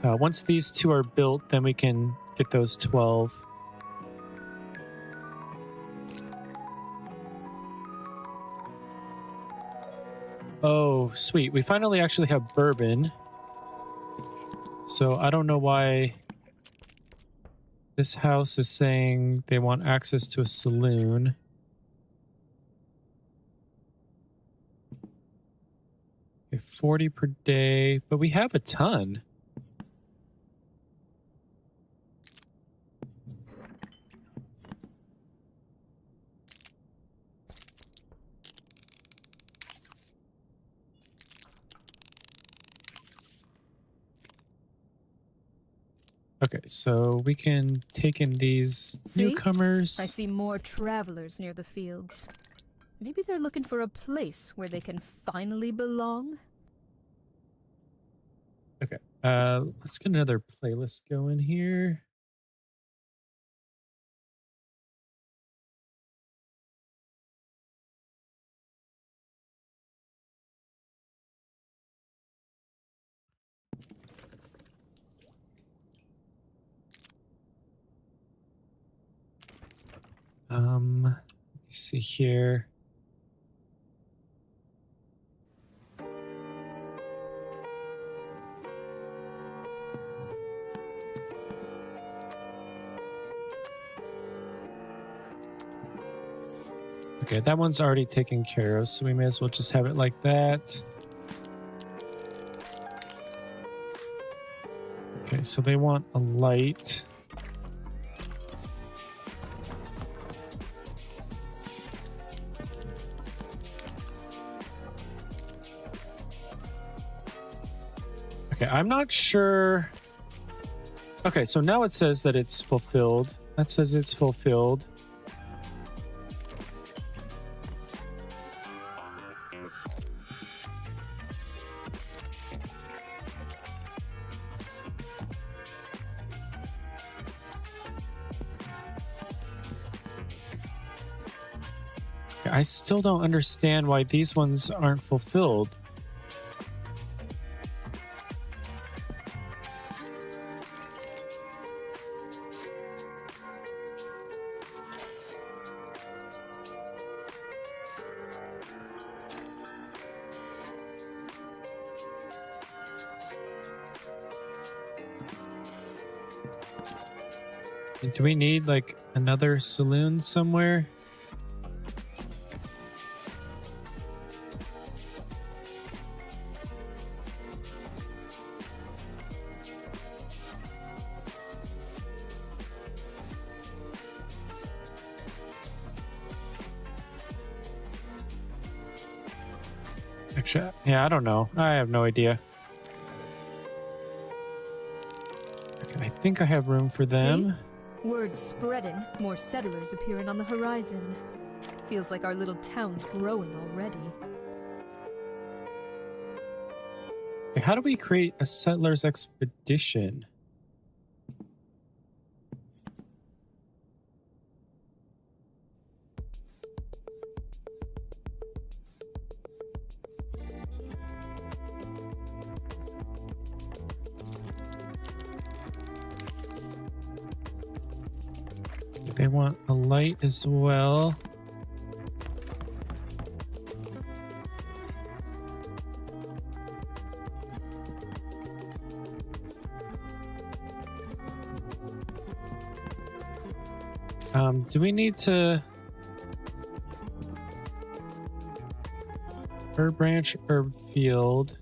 Once these 2 are built, then we can get those 12. Oh, sweet. We finally actually have bourbon. So I don't know why this house is saying they want access to a saloon. 40 per day, but we have a ton. Okay, so we can take in these newcomers. I see more travelers near the fields. Maybe they're looking for a place where they can finally belong? Okay, let's get another playlist going here. Let me see here. Okay, that one's already taken care of, so we may as well just have it like that. Okay, so they want a light. Okay, I'm not sure. Okay, so now it says that it's fulfilled. That says it's fulfilled. I still don't understand why these ones aren't fulfilled. Do we need like another saloon somewhere? Actually, yeah, I don't know. I have no idea. Okay, I think I have room for them. See? Word's spreading. More settlers appearing on the horizon. Feels like our little town's growing already. Okay, how do we create a settlers expedition? They want a light as well. Do we need to herb branch, herb field?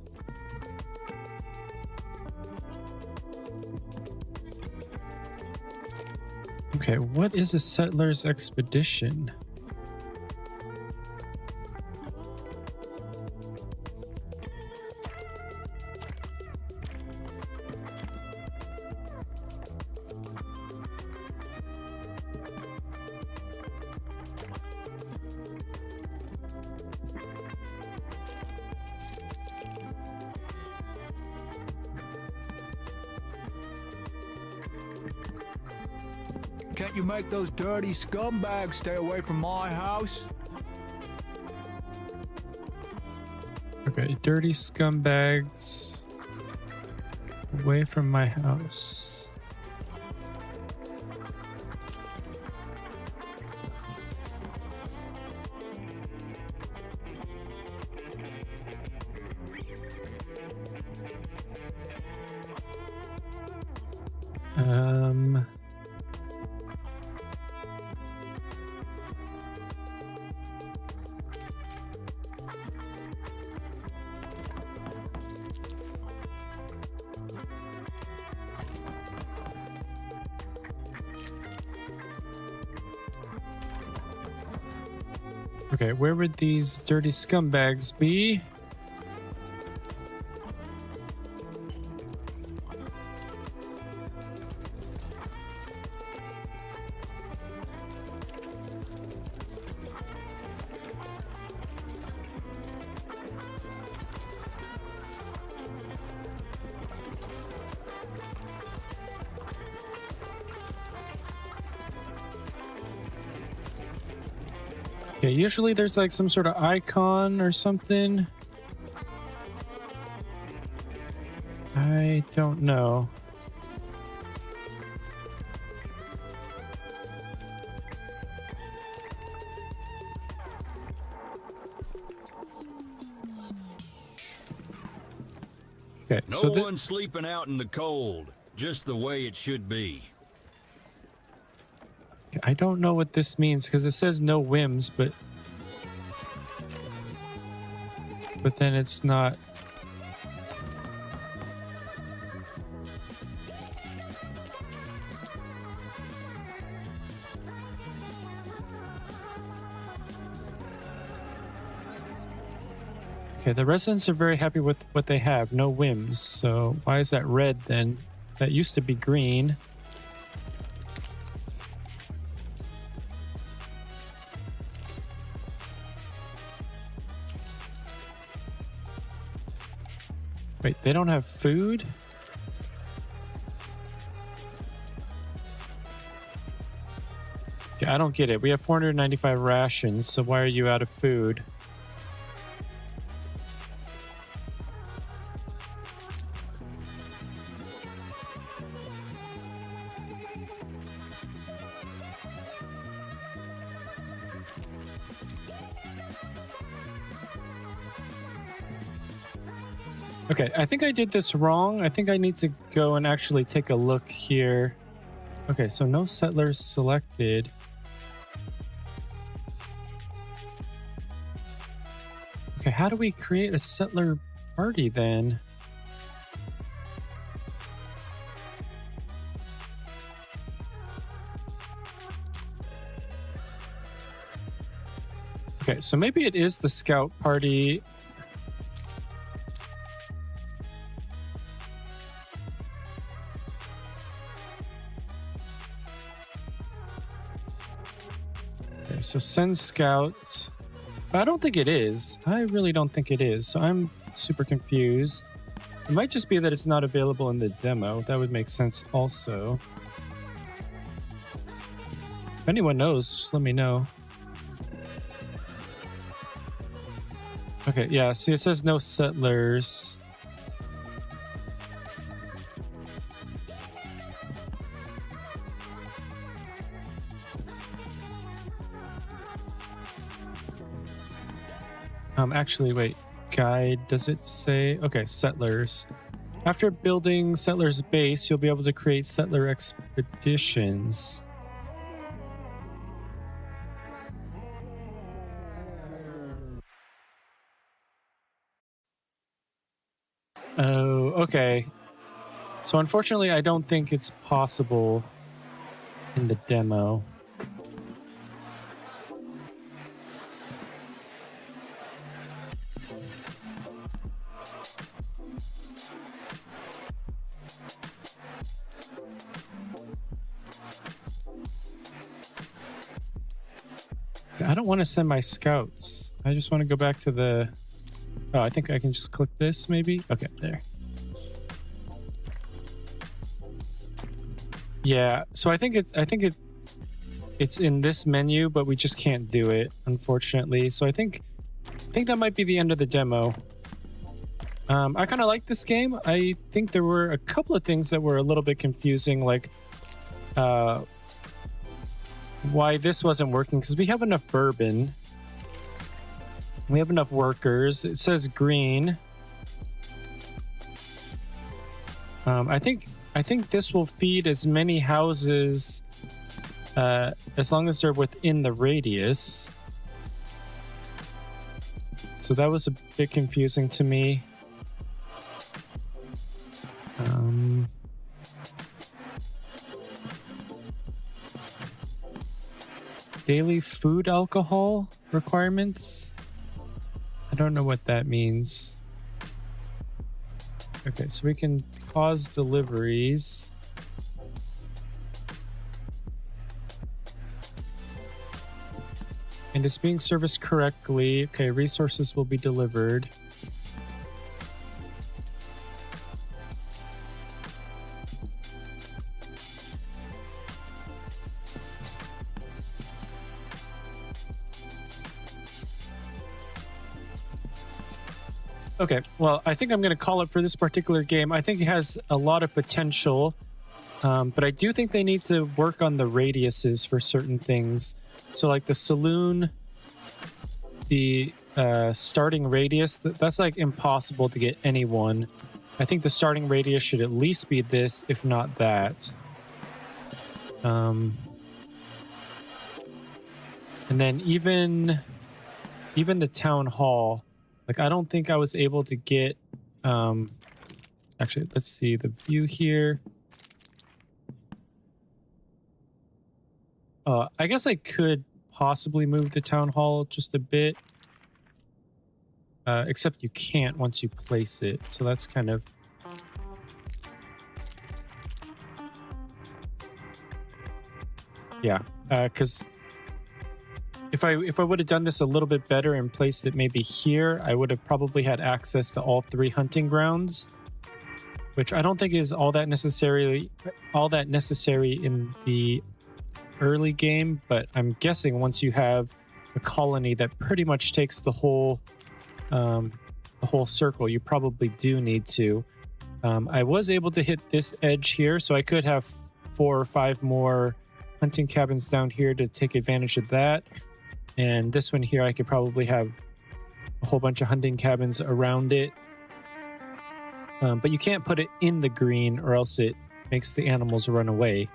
Okay, what is a settler's expedition? Can't you make those dirty scumbags stay away from my house? Okay, dirty scumbags away from my house. Okay, where would these dirty scumbags be? Okay, usually there's like some sort of icon or something. I don't know. Okay, no so one sleeping out in the cold, just the way it should be. I don't know what this means because it says no whims, but then it's not. Okay, the residents are very happy with what they have, no whims. So why is that red then? That used to be green. Wait, they don't have food? Okay, I don't get it. We have 495 rations, so why are you out of food? Okay, I think I did this wrong. I think I need to go and actually take a look here. Okay, so no settlers selected. Okay, how do we create a settler party then? Okay, so maybe it is the scout party. Okay, so send scouts. I don't think it is. I really don't think it is. So I'm super confused. It might just be that it's not available in the demo. That would make sense also. If anyone knows, just let me know. Okay, yeah, see, it says no settlers. Actually, wait. Guide, does it say? Okay, settlers. After building settlers base, you'll be able to create settler expeditions. Oh, okay. So unfortunately, I don't think it's possible in the demo. I don't want to send my scouts. I just want to go back to the... Oh, I think I can just click this maybe. Okay, there. Yeah, so I think it's in this menu, but we just can't do it, unfortunately. So I think that might be the end of the demo. I kind of like this game. I think there were a couple of things that were a little bit confusing, like why this wasn't working, because we have enough bourbon. We have enough workers. It says green. I think this will feed as many houses as long as they're within the radius. So that was a bit confusing to me. Daily food alcohol. requirements. I don't know what that means. Okay, so we can pause deliveries. And it's being serviced correctly. Okay, resources will be delivered. Okay, well, I think I'm going to call it for this particular game. I think it has a lot of potential, but I do think they need to work on the radiuses for certain things. So like the saloon, the starting radius, that's like impossible to get anyone. I think the starting radius should at least be this, if not that. And then even the town hall, like I don't think I was able to get, actually, let's see the view here. I guess I could possibly move the town hall just a bit. Except you can't once you place it. So that's kind of... Yeah, because if I would have done this a little bit better and placed it maybe here, I would have probably had access to all 3 hunting grounds, which I don't think is all that necessary in the early game, but I'm guessing once you have a colony that pretty much takes the whole circle, you probably do need to. I was able to hit this edge here, so I could have 4 or 5 more hunting cabins down here to take advantage of that. And this one here, I could probably have a whole bunch of hunting cabins around it. But you can't put it in the green or else it makes the animals run away.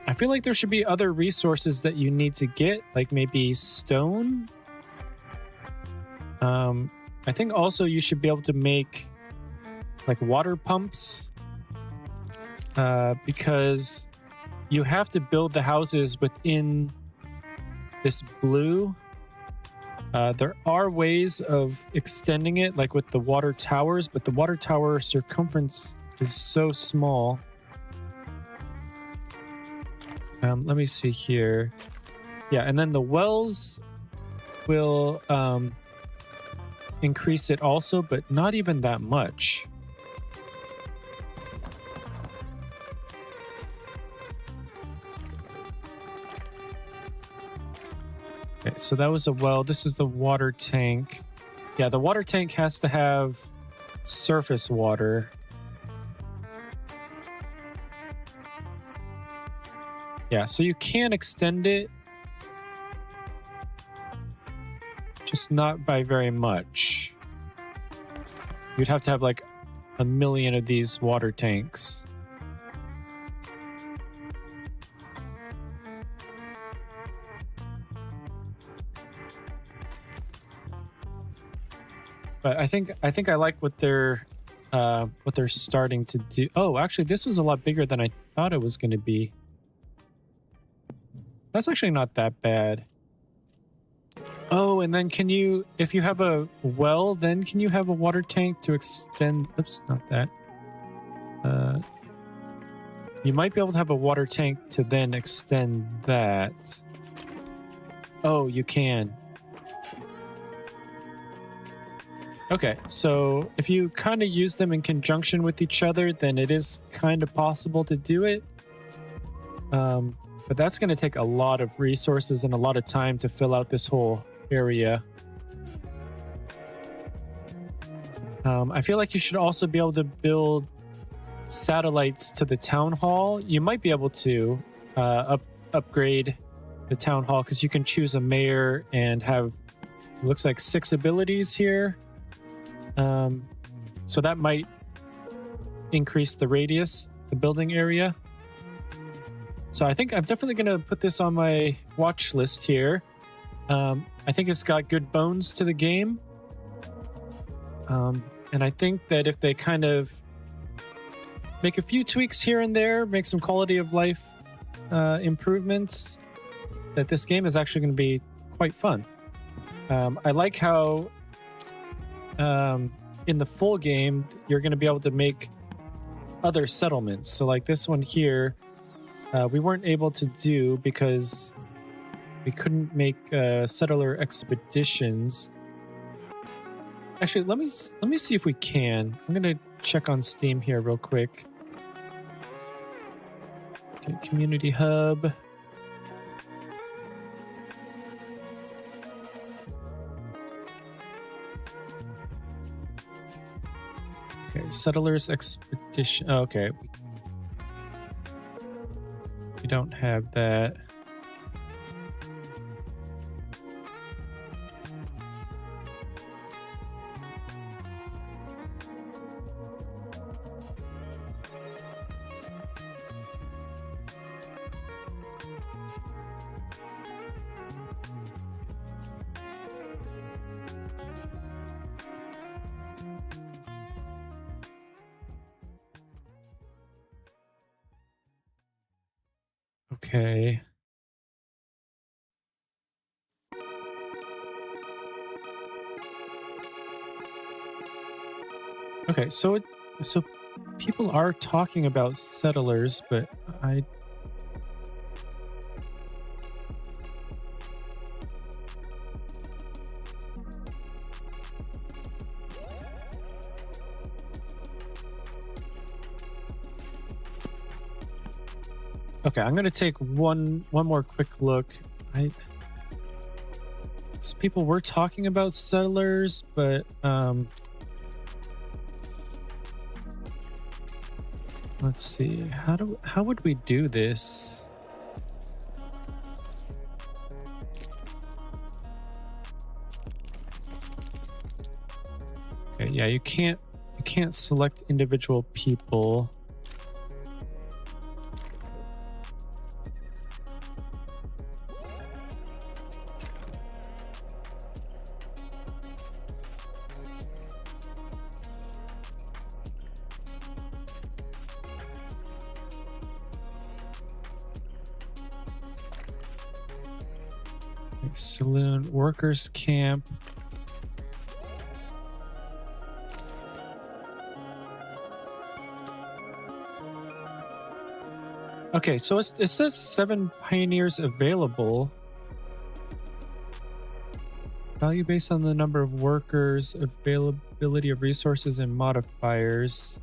I feel like there should be other resources that you need to get, like maybe stone. I think also you should be able to make like water pumps, because you have to build the houses within this blue. There are ways of extending it, like with the water towers, but the water tower circumference is so small. Let me see here. Yeah, and then the wells will increase it also, but not even that much. Okay, so that was a well. This is the water tank. Yeah, the water tank has to have surface water. Yeah, so you can extend it, just not by very much. You'd have to have like 1 million of these water tanks. But I think I like what they're starting to do. Oh, actually, this was a lot bigger than I thought it was going to be. That's actually not that bad. Oh, and then can you, if you have a well, then can you have a water tank to extend? Oops, not that. You might be able to have a water tank to then extend that. Oh, you can. Okay, so if you kind of use them in conjunction with each other, then it is kind of possible to do it. But that's going to take a lot of resources and a lot of time to fill out this whole area. I feel like you should also be able to build satellites to the town hall. You might be able to upgrade the town hall because you can choose a mayor and have, it looks like 6 abilities here. So that might increase the radius, the building area. So I think I'm definitely going to put this on my watch list here. I think it's got good bones to the game. And I think that if they kind of make a few tweaks here and there, make some quality of life improvements, that this game is actually going to be quite fun. I like how in the full game, you're going to be able to make other settlements. So like this one here, we weren't able to do because we couldn't make settler expeditions. Actually, let me see if we can. I'm going to check on Steam here real quick. Okay, community hub. Okay, settlers expedition. Oh, okay, we don't have that. Okay. Okay, so people are talking about settlers, but okay, I'm gonna take one more quick look. So people were talking about settlers, but let's see. How would we do this? Okay, yeah, you can't select individual people. Saloon, workers camp. Okay, so it says 7 pioneers available. Value based on the number of workers, availability of resources and modifiers.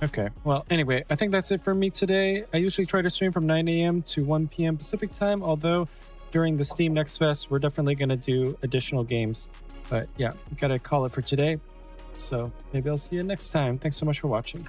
Okay, well, anyway, I think that's it for me today. I usually try to stream from 9 a.m. to 1 p.m. Pacific time, although during the Steam Next Fest, we're definitely going to do additional games. But yeah, we got to call it for today. So maybe I'll see you next time. Thanks so much for watching.